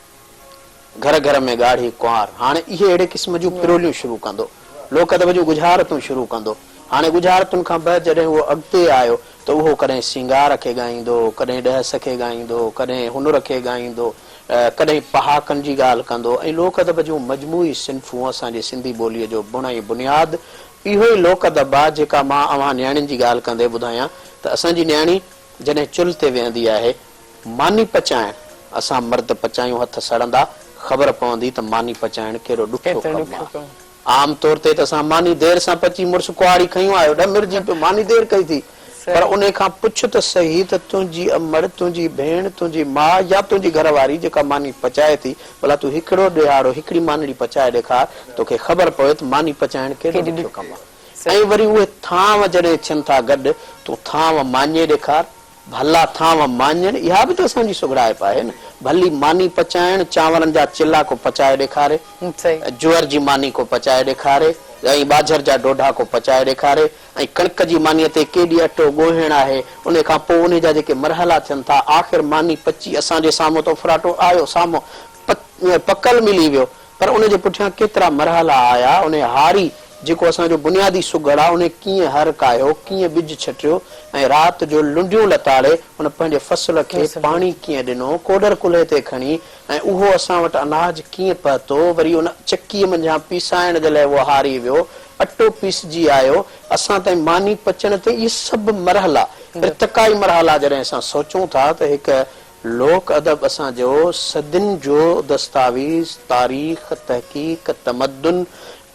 घर घर में ॻाढ़ी कुंवार, हाणे इहे अहिड़े क़िस्म जूं पिरोलियूं शुरू कंदो, लोक अदब जूं गुज़ारतूं शुरू कंदो। हाणे गुज़ारतुनि खां बाद जॾहिं उहो अॻिते आयो त उहो कॾहिं सिंगार खे ॻाईंदो, कॾहिं ॾहस खे ॻाईंदो, कॾहिं हुनुर खे ॻाईंदो, कॾहिं पहाकनि जी ॻाल्हि कंदो। ऐं लोक अदब जूं मजमूई सिन्फ़ूं असांजे सिंधी ॿोलीअ जो बुण ऐं बुनियाद इहो ई लोक अदब आहे, जेका मां अव्हां न्याणियुनि जी ॻाल्हि कंदे ॿुधायां त असांजी न्याणी जॾहिं चुल्हि ते वेहंदी आहे, मानी पचाइण असां मर्द पचायूं हथ सड़ंदा, ख़बर पवंदी त मानी पचाइण कहिड़ो ॾुखियो कमु आहे। आम तौर ते त असां मानी देर सां पची मुड़ुस कुआड़ी खयूं आयो, ॾमिरजी पियो, मानी देर कई थी, पर उन खां पुछ त सही त तुंहिंजी अमड़, तुंहिंजी भेण, तुंहिंजी माउ या तुंहिंजी घरवारी जेका मानी पचाए थी, भला तूं हिकिड़ो ॾियारो हिकिड़ी मानड़ी पचाए ॾेखार, तोखे ख़बर पवे त मानी पचाइण कहिड़ो ॾुखियो कमु आहे। ऐं वरी उहे थांव जॾहिं थियनि था गॾु, तूं थांव माञे ॾेखार, भला थांव माञनि, इहा बि त असांजी सुघड़ाइप आहे न। भली मानी पचाइण, चांवरनि जा चिला को पचाए ॾेखारे, जुअर जी मानी को पचाए ॾेखारे, ऐं ॿाझर जा ॾोढा को पचाए ॾेखारे, ऐं कणिक जी मानीअ ते केॾी अटो ॻोहिण आहे, उन खां पोइ उन जा जेके मरहला थियनि था, आख़िर मानी पची असांजे साम्हूं तो फराटो आयो, साम्हूं पकल मिली वियो, पर उनजे पुठियां केतिरा मरहला आया, उन हारी जेको असांजो बुनियादी सुघड़ आहे, उन कीअं हर कायो, कीअं ॿिज छटियो, ऐं राति जो लुंडियूं लताड़े उन पंहिंजे फसल खे पाणी कीअं ॾिनो, कोडर कुल्हे ते खणी, ऐं उहो असां वटि अनाज कीअं पहुतो, वरी उन चकीअ मंझां पीसाइण जे लाइ उहो हारी वियो, अटो पीसजी आयो, असां ताईं मानी पचण ते इहे सभु मरहला, इर्तिकाई मरहला जॾहिं असां सोचूं था त हिकु लोक अदब असांजो सदियुनि जो दस्तावेज़, तारीख़, तहक़ीक़, तमदुन,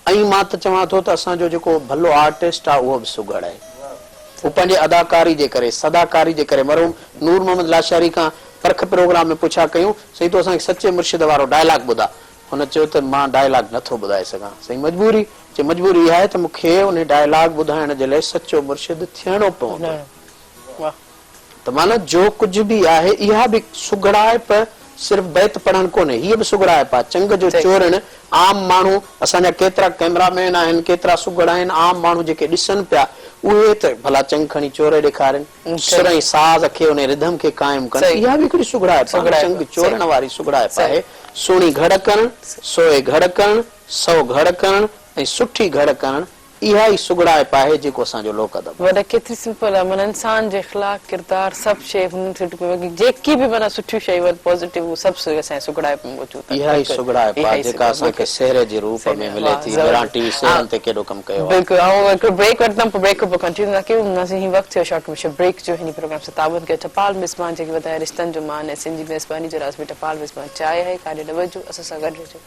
ऐं मां त चवां थो त असांजो जेको भलो आर्टिस्ट आहे उहो बि सुघड़ आहे। वो पंहिंजे अदाकारी जे करे सदाकारी जे करे मरहूम नूर मोहम्मद लाशारी खां परख प्रोग्राम में पुछा कयूं सही तो असांखे सचे मुर्शिद वारो डायलॉग ॿुधा हुन चयो त मां डायलॉग नथो ॿुधाए सघां सही मजबूरी इहा आहे त मूंखे उन डायलॉग ॿुधाइण जे लाइ सचो मुर्शिद थियणो पवंदो त माना जो कुझु बि आहे इहा बि सुगड़ाइप सिर्फ़ बैत पढ़ण कोन्हे हीअ बि सुगड़ाइप आहे चंग जो चोरनि आम माण्हू असांजा केतिरा कैमरामैन आहिनि केतिरा सुगड़ आहिनि आम माण्हू जेके ॾिसनि पिया उहे त भला चंग खणी चोर ॾेखारनि सुर ऐं साज़ खे उन रिधम खे क़ाइम कनि इहा बि हिकिड़ी सुगड़ाइप चंग चोरनि वारी सुगड़ाइप आहे सुहिणी घड़ करणु सोए घड़ करणु सौ घड़ करणु ऐं सुठी घड़ करणु इहा ई सुगड़ाइप आहे जेको असांजो लोक अदब वॾा केतिरी सिंपल आहे माना इंसान जे इख़्लाक़ किरदार सभु शइ जेकी बि माना सुठियूं शयूं पॉज़िटिव सभु असांजे सुगड़ाइप में मौजूदु इहा ई सुगड़ाइप आहे जेका असांखे सेहरे जे रूप में मिले थी मेरान टीवी सेहरनि ते केॾो कमु कयो आहे बिल्कुलु ऐं हिकिड़ो ब्रेक वठंदमि पोइ ब्रेक पोइ कंटिन्यू था कयूं हीअं वक़्तु थियो शॉर्ट कमर्शियल ब्रेक जो हिन प्रोग्राम सां ताबूत कयो टपाल मिज़मान जेके वधाए रिश्तनि जो मान ऐं सिंधी मेज़बानी जो राज़ में टपाल मिज़मान चाहे आहे काॾे न वञो असां सां गॾु हुजो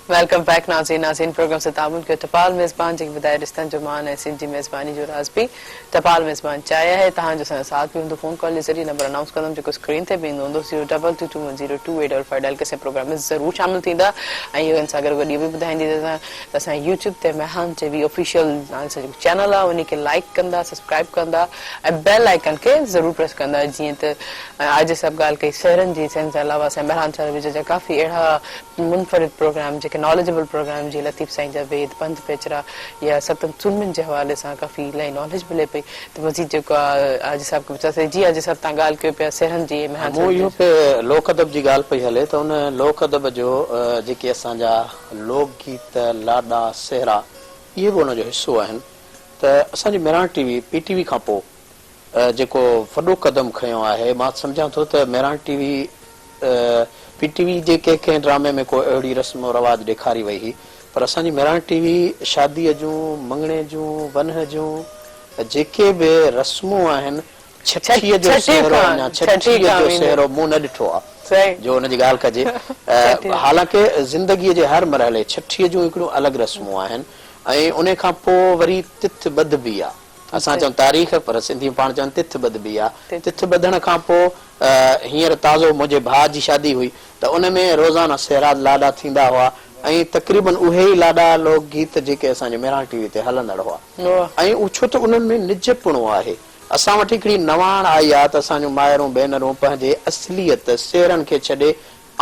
वेलकम बैक नाज़रीन प्रोग्राम से ताबून के टपाल मेज़बान जेके ॿुधाए रिश्तनि जो मान ऐं सिंधी मेज़बानी जो राज़ बि टपाल मेज़बान चाहे आहे तव्हांजो साथ बि हूंदो फोन कॉल जे ज़रिए नंबर अनाउंस कंदमि जेको स्क्रीन ते बि ईंदो हूंदो 02221022855 डायल के प्रोग्राम में ज़रूरु शामिल थींदा ऐं इहो सां गॾु इहो बि ॿुधाईंदी त असां यूट्यूब ते मेहान टीवी ऑफिशियल जेको चैनल आहे उन खे लाइक कंदा सब्सक्राइब कंदा ऐं बेल आइकन खे ज़रूरु प्रेस कंदा जीअं त अॼु सभु ॻाल्हि कई शहरनि जी सेंस जे अलावा असां मेहान टेलीविज़न जा काफ़ी अहिड़ा मुनफ़रिद प्रोग्राम जेके नॉलेजेबल प्रोग्राम जी लतीफ़ साईं जा वेद पंथ पेचरा या सतम सुनमिन जे हवाले सां काफ़ी इलाही नॉलेज मिले पई त मज़ीद जेको आहे आज साहब खे पुछासीं जी अॼु सभु तव्हां ॻाल्हि कयो पिया सेहरनि जी इहो पे लोक अदब जी ॻाल्हि पई हले त उन लोक अदब जो जेके असांजा लोक गीत लाॾा सेहरा इहे बि उनजो हिसो आहिनि त असांजी मेरान टीवी PTV खां पोइ जेको वॾो कदम खयो आहे मां सम्झां थो त मेरान टीवी PTV जे कंहिं ड्रामे में को अहिड़ी रस्म रवाज ॾेखारी वई हुई पर असांजी मेरान टीवी शादीअ जूं मंगणे जूं वनह जूं जेके बि रस्मूं आहिनि छठीअ जो सेहरो मूं न ॾिठो आहे जो हुनजी ॻाल्हि कजे हालांकि ज़िंदगीअ जे हर मरहले छठीअ जूं हिकिड़ियूं अलॻि रस्मूं आहिनि ऐं उन खां पोइ वरी तिथ ॿध बि आहे असां चऊं तारीख़ पर सिंधी पाण चवनि तिथ ॿध बि आहे तिथ ॿधण खां पोइ हींअर ताज़ो मुंहिंजे भाउ जी शादी हुई त उन में रोज़ाना सेहरा लाॾा थींदा हुआ ऐं तक़रीबन उहे ई लाॾा लोक गीत जेके असांजे मेरान टीवी ते हलंदड़ हुआ ऐं छो त उन्हनि में निजपुणो आहे असां वटि हिकिड़ी नवाण आई आहे त असांजूं माइरूं भेनरूं पंहिंजे असलियत सेहरनि खे छॾे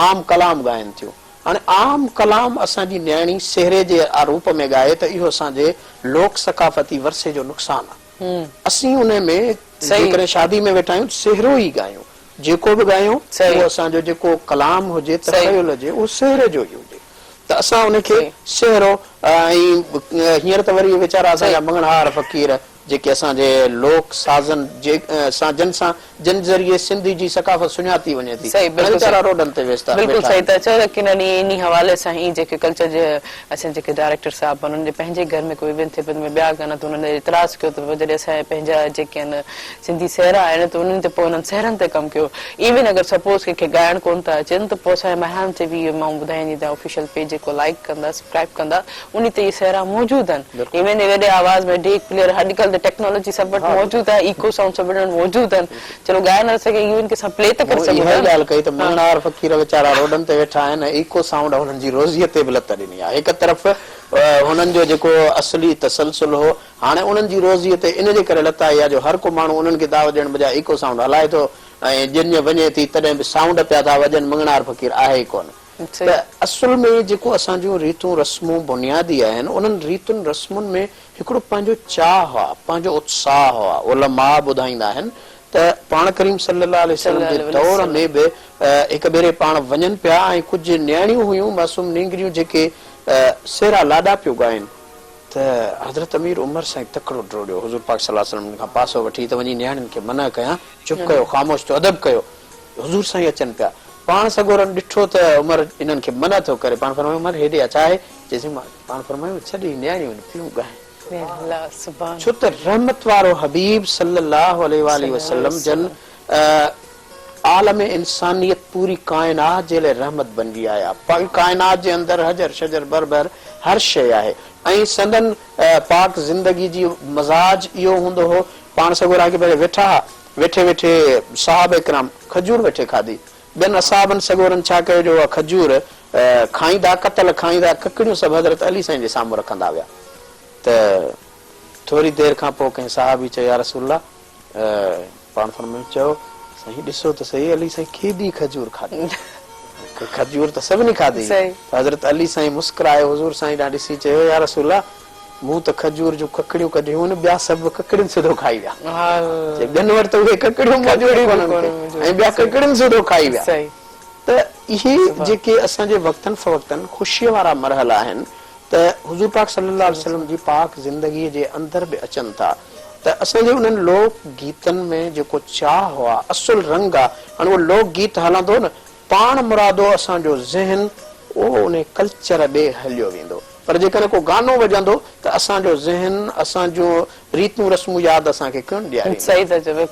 आम कलाम ॻाइनि थियूं हाणे आम कलाम असांजी न्याणी सेहरे जे रूप में ॻाए त इहो असांजे लोक सकाफ़ती वरसे जो नुक़सानु आहे असीं उन में जेकॾहिं शादी में वेठा आहियूं सेहरो ई ॻायूं जेको बि ॻायूं उहो असांजो जेको कलाम हुजे तख़य्युल हुजे उहो सेहरे जो ई हुजे त असां उनखे सेहरो ऐं हींअर त वरी वीचारा असांजा मंगणहार फ़क़ीर जेके असांजे लोक साज़न जिन सां जिन ज़रिए सिंधी जी सकाफ़त सुञाती वञे थी वीचारा रोडनि ते वेस्ता बिल्कुलु सही था चओ कि इन हवाले सां ई जेके कल्चर जे असां जेके डायरेक्टर साहब उन्हनि जे पंहिंजे घर में कोई इवेंट थिए पियो ॿिया गाना त उन्हनि इतराज़ कयो त जॾहिं असांजा पंहिंजा जेके आहिनि सिंधी सेहरा आहिनि त उन्हनि ते पोइ उन्हनि सेहरनि ते कमु कयो इवन अगरि सपोज़ कंहिंखे ॻाइण कोन था अचनि त पोइ असांजे मेहान ते बि मां ॿुधाईंदी त ऑफिशियल पेज जेको लाइक कंदा सब्सक्राइब कंदा उन ते इहे सेहरा मौजूदु आहिनि इवन वॾे आवाज़ में डेक प्लेयर अॼुकल्ह टेक्नोलॉजी सब वटि मौजूद है इको साउंड सब वटि मौजूद है चलो ॻाए न सके इवन के प्ले त करे सघूं इहा ॻाल्हि कई त मंगणहार फ़क़ीर वीचारा रोडनि ते वेठा आहिनि इको साउंड हुननि जी रोज़ीअ ते बि लत ॾिनी आहे हिकु तरफ़ हुननि जो जेको असली तसलसल हो हाणे उन्हनि जी रोज़ीअ ते इन जे करे लत आई आहे जो हर को माण्हू उन्हनि खे दाव ॾियण बजाए इको साउंड हलाए थो ऐं जिन वञे थी तॾहिं बि साउंड पिया था वॼनि मंगणहार फ़क़ीर आहे ई कोन त असुल में जेको असांजूं रीतूं रस्मूं बुनियादी आहिनि उन्हनि रीतुनि रस्मुनि में हिकिड़ो पंहिंजो चाह आहे पंहिंजो उत्साह आहे उलमा ॿुधाईंदा आहिनि त पाण करीम सल्लल्लाहु अलैहि वसल्लम जे दौर में बि हिकु भेरे पाण वञनि पिया ऐं कुझु न्याणियूं हुयूं मासूम नींगरियूं जेके सेहरा लाॾा पियो ॻाइनि त हज़रत अमीर उमर साईं तकिड़ो ड्रोड़ियो हुज़ूर पाक सल्लल्लाहु अलैहि वसल्लम खां पासो वठी त वञी न्याणियुनि खे मना कयां चुप कयो ख़ामोश थियो अदब कयो हुज़ूर साईं अचनि पिया पाण सगोरनि ॾिठो त उमर इन्हनि खे मना थो करे पाण फरमायो उमर हेॾे अचा आहे चएसि पाण फरमायो छॾी न्याणियूं पियूं ॻाइनि छो त रहमत वारो हबीब सल्लल्लाहु अलैहि वसल्लम जन आलम इंसानियत पूरी कायनात जे लाइ रहमत बणिजी आया। कायनात जे अंदर हजर शजर बरबर हर शइ आहे ऐं संदन पाक ज़िंदगी जी मज़ाज इहो हूंदो हो। पाण सगोरा के पहले वेठा वेठे वेठे साहब इकराम खजूर वेठे खाधी। ॿियनि असाबनि सगोरनि छा कयो जो आहे खजूर खाईंदा कतल खाईंदा ककड़ियूं सभु हज़रत अली साईं जे साम्हूं रखंदा विया। त थोरी देरि खां पोइ कंहिं साहबी चयो या रसूलल्लाह पाण फरमायो चयो साईं ॾिसो त सही अली साईं केॾी खजूर खाधी। खजूर त सभिनी खाधी। हज़रत अली साईं मुस्कुराए हुज़ूर साईं ॾांहुं ॾिसी चयो या रसूलल्लाह मूं त खजूर जूं ककड़ियूं कढियूं आहिनि ॿिया सभु ककड़ियुनि सिधो खाई विया। ॿियनि वटि त उहे ककड़ियूं मौजूद ऐं ॿिया ककड़ियुनि सिधो खाई विया। त इहे जेके असांजे वक़्तनि फ़वक़्तनि ख़ुशीअ वारा मरहला आहिनि त हुज़ूर पाक सल्लल्लाहु अलैहि वसल्लम जी पाक ज़िंदगीअ जे अंदर बि अचनि था। त असांजे उन्हनि लोक गीतनि में जेको चाह हुआ असुल रंग आहे हाणे उहो लोक गीत हलंदो न पाण मुरादो असांजो ज़हन उहो उन कल्चर ॾे हलियो वेंदो। पर जेकॾहिं को गानो वॼंदो त असांजो ज़हन असांजो रीतूं रस्मूं यादि असांखे कोन ॾियारींदियूं।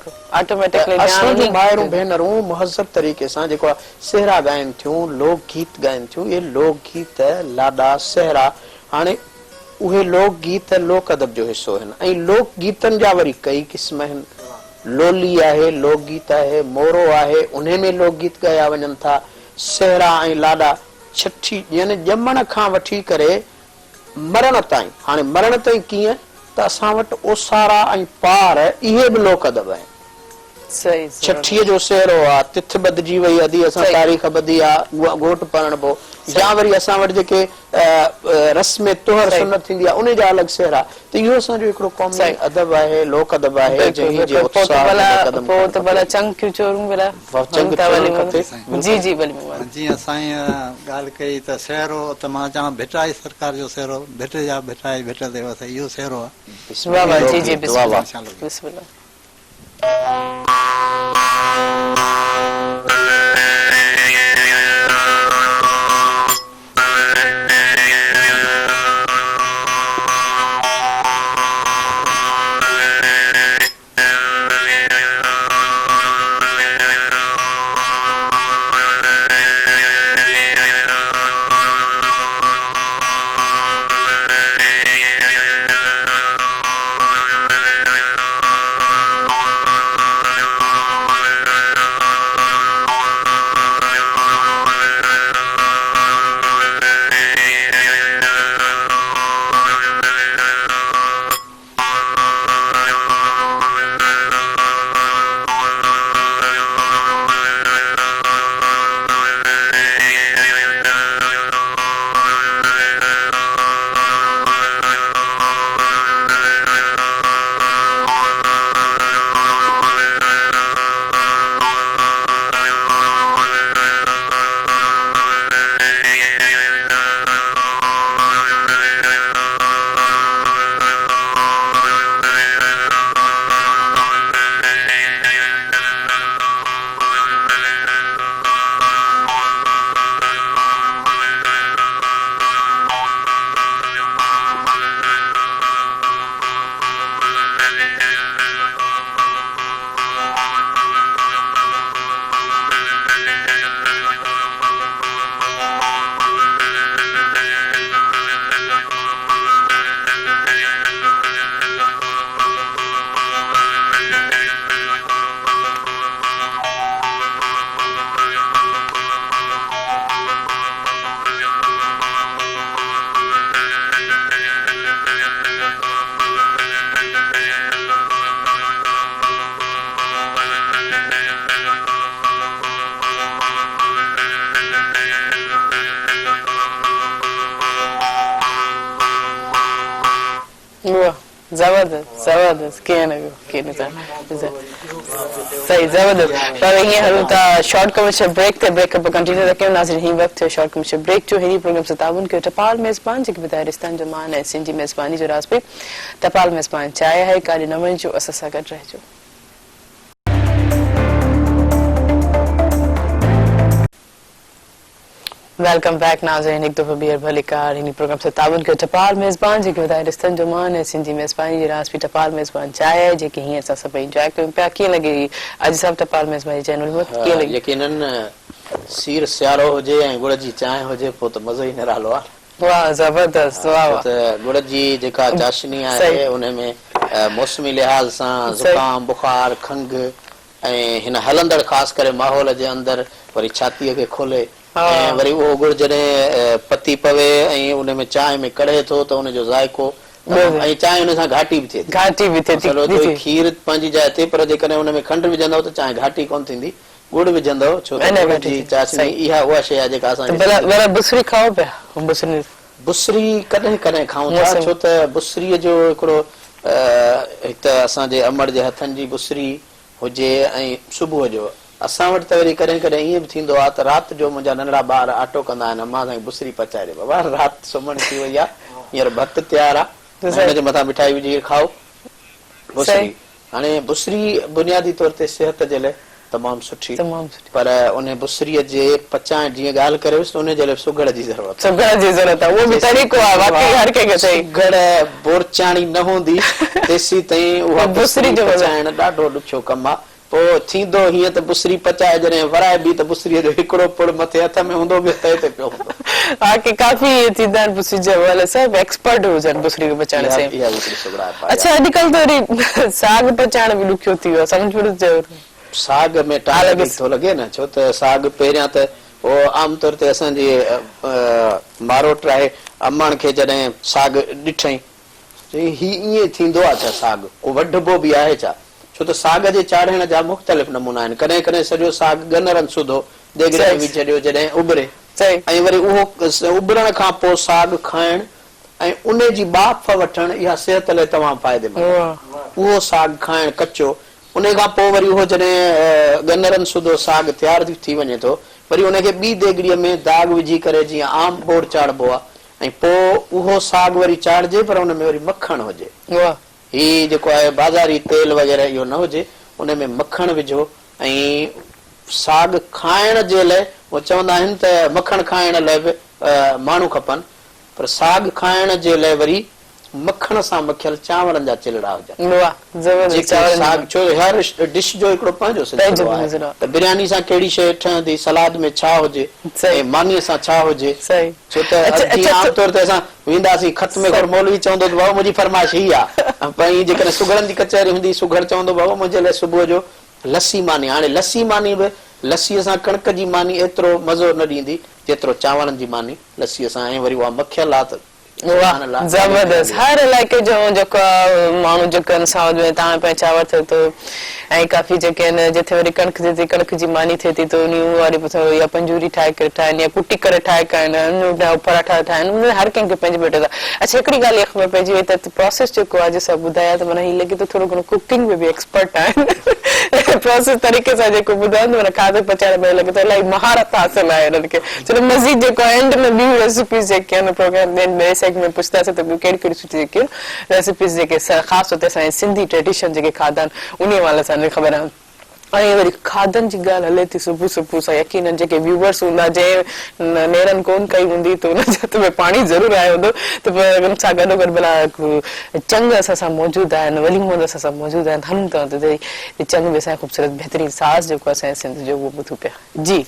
असांजूं भाइरूं भेनरूं मुहज़ब तरीक़े सां जेको आहे सेहरा ॻाइनि थियूं लोक गीत ॻाइनि थियूं। इहे लोक गीत लाॾा सेहरा हाणे उहे लोक गीत लोक अदब जो हिसो आहिनि ऐं लोक गीतनि जा वरी कई क़िस्म आहिनि। लोली आहे लोक गीत आहे मोरो आहे उन में लोक गीत ॻाया वञनि था। सेहरा ऐं लाॾा छठी यानी ॼमण खां वठी करे मरण ताईं। हाणे मरण ताईं कीअं त असां वटि ओसारा ऐं पार इहे बि लोक अदब आहिनि। छठीअ जो सेहरो आहे तिथ ॿधिजी वई अदी असां तारीख़ ॿधी आहे उहा घोट पढ़णबो या वरी असां वटि जेके रस्म तुहर सुनत थींदी आहे उन जा अलॻि सेहरा। त इहो असांजो हिकिड़ो क़ौमी अदब आहे लोक अदब आहे। जीअं साईं ॻाल्हि कई त सेहरो त मां चवां भिटाई सरकार जो सेहरो भिट जा भिटाई भिट ते वसे इहो सेहरो आहे। जबरदस्त जबरदस्त सही जबरदस्त। पर हीअं हलूं था शॉर्ट कमर्शियल ब्रेक ते ब्रेक पर कंटिन्यू था कयूं। नाज़रीन हीअ वक़्तु शॉर्ट कमर्शियल ब्रेक जो हिन प्रोग्राम सां ताउन कयो टपाल मेज़बान जेके ॿुधाए रिश्तनि जो मान ऐं सिंधी मेज़बानी जो राज़ पे टपाल मेज़बान चाहे आहे काॾे न वञिजो असां सां गॾु रहिजो। वेलकम बैक नाज़रीन, एक दफ़ा ॿीहर भलीकार हिन प्रोग्राम से ताबन के टपाल मेज़बान जेके वधाए रिश्तनि जो मान ऐं सिंधी मेज़बानी जी रास बि टपाल मेज़बान चाहे आहे जेके हींअर असां सभई इंजॉय कयूं पिया। कीअं लॻे अॼु सभु टपाल मेज़बानी जी चैनल कीअं लॻी? यकीनन सीर सियारो हुजे ऐं गुड़ जी चांहि हुजे पोइ त मज़ो ई निरालो आहे। वाह ज़बरदस्त, वाह वाह। त गुड़ जी जेका चाशनी आहे उनमें मौसमी लिहाज़ सां ज़ुकाम बुखार खंघ ऐं हिन हलंदड़ ख़ासि करे माहौल जे अंदरि वरी छातीअ खे खोले ऐं वरी उहो गुड़ जॾहिं पती पवे ऐं उन में चांहि में कढ़े थो त उनजो ज़ाइको ऐं चांहि उन सां घाटी बि थिए थी। खीर पंहिंजी जाइ ते पर जेकॾहिं उन में खंडु विझंदव त चांहि घाटी कोन थींदी, गुड़ विझंदव छो त गुड़ जी चाशनी इहा उहा शइ आहे जेका असां बुसरी खाओ पिया। बुसरी कॾहिं कॾहिं खाऊं था छो त बुसरीअ जो हिकिड़ो हिकु त असांजे अमड़ जे हथनि जी बुसरी हुजे ऐं सुबुह जो असां वटि त वरी कॾहिं कॾहिं ईअं बि थींदो आहे त राति जो मुंहिंजा नंढड़ा ॿार आटो कंदा आहिनि, अम्मा साईं बुसरी पचाए ॾे बाबा, राति सुम्हण थी वई आहे, हींअर भत तयारु आहे, हुनजे मथां मिठाई विझी खाओ बुसरी। हाणे बुसरी बुनियादी तौर ते सिहत जे लाइ तमामु सुठी, पर उन बुसरीअ जे पचाइण जीअं ॻाल्हि करे उनजे लाइ सुगड़ जी ज़रूरत आहे। सुगड़ बोरचाणी न हूंदी तेसी ताईं उहा बुसरी पचाइण ॾाढो ॾुखियो कमु आहे। पोइ थींदो हीअं त बुसरी पचाए जॾहिं वराए बि त बुसरीअ जो हिकिड़ो पुड़ मथे हथ में हूंदो ॿियो तए ते पियो हूंदो। काफ़ी थींदा आहिनि बुसरी जे हवाले सां एक्सपर्ट हुजनि बुसरी खे पचाइण से। अच्छा अॼुकल्ह त वरी साग पचाइण बि ॾुखियो थी वियो आहे, सम्झ में नथो अचे। साग में टाइम थो लॻे न, छो त साग पहिरियां त उहो आमतौर ते असांजी मारोट आहे अम्मण खे जॾहिं साग ॾिठई ही ईअं थींदो आहे छा साग, को वढिबो बि आहे छा, छो त साग जे चाढ़ण जा मुख़्तलिफ़ नमूना आहिनि। कॾहिं कॾहिं सॼो साग गनरनि सुधो देगिड़े में विझी छॾियो जॾहिं उभरे ऐं वरी उहो उभरण खां पोइ साग खाइण ऐं उन जी बाफ़ वठण इहा सिहत लाइ तमामु फ़ाइदेमंद। उहो साग खाइण कचो, उन खां पोइ वरी उहो जॾहिं गनरनि सुधो साग तयारु थी वञे थो वरी उनखे ॿी देगिड़ीअ में दाग विझी करे जीअं आम बोर चाढ़बो आहे ऐं पोइ उहो साग वरी चाढ़जे पर उन में वरी मखण हुजे। ही जेको आहे बाज़ारी तेल वग़ैरह इहो न हुजे, उन में मखण विझो ऐं साग खाइण जे लाइ उहो चवंदा आहिनि त मखण खाइण लाइ बि माण्हू खपनि, पर साग खाइण जे लाइ वरी मखण सां मखियल चांवरनि जा चिलड़ा हुजनि। साग छो हर डिश जो हिकिड़ो पंहिंजो सिलसिलो आहे त बिरयानी सां कहिड़ी शइ ठहंदी, सलाद में छा हुजे ऐं मानीअ सां छा हुजे, छो त आमतौर ते असां वेंदासीं खत में मौलवी चवंदो त भाऊ मुंहिंजी फरमाइश ही आहे, पर जेकॾहिं सुगड़नि जी कचहरी हूंदी सुगड़ चवंदो भाऊ मुंहिंजे लाइ सुबुह जो लस्सी मानी। हाणे लस्सी मानी बि लस्सीअ सां कणिक जी मानी एतिरो मज़ो न ॾींदी जेतिरो चांवरनि जी मानी लस्सीअ सां, ऐं वरी उहा मखियल आहे त जबरदस्त। हर इलाइके जो जेको माण्हू जेके आहिनि साउथ में तव्हां पहचान थिए थो ऐं काफ़ी जेके आहिनि जिथे वरी कणिक थिए थी कणिक जी मानी थिए थी त उन वारी या पंजूरी ठाहे करे ठाहिनि या कुटी करे ठाहे खाइनि, पराठा ठाहिनि, हर कंहिंखे पंहिंजे पेट सां। अच्छा हिकिड़ी ॻाल्हि इहा ख़बर पइजी वई त प्रोसेस जेको आहे जंहिंसां ॿुधाया त माना हीअं लॻे थो थोरो घणो कुकिंग में बि एक्सपर्ट आहिनि। प्रोसेस तरीक़े सां जेको ॿुधाईंदो न खाधो पचाइण में लॻे थो इलाही महारत हासिल आहे हिननि खे। चलो मज़ीद जेको एंड में ॿियूं रेसिपीज़ जेके आहिनि प्रोग्राम में पुछंदासीं त ॿियूं कहिड़ी कहिड़ी सुठी जेके रेसिपीज़ जेके ख़ासि तौर ते असांजे सिंधी ट्रेडिशन जेके खाधा आहिनि उन हवाले सां ख़बर आहे। ऐं वरी खाधनि जी ॻाल्हि हले थी सुबुह सुबुह सां यकीननि जेके व्यूवर्स हूंदा जंहिं नेरनि कोन कई हूंदी त उन जे हथ में पाणी ज़रूरु आयो हूंदो, त हुन सां गॾोगॾु भला चंग असां सां मौजूदु आहिनि, वली मोहम्मद असां सां मौजूदु आहिनि, हलूं था त चंग में असांजे ख़ूबसूरत बहितरीन साज़ जेको असांजे सिंध जो उहो ॿुधूं पिया। जी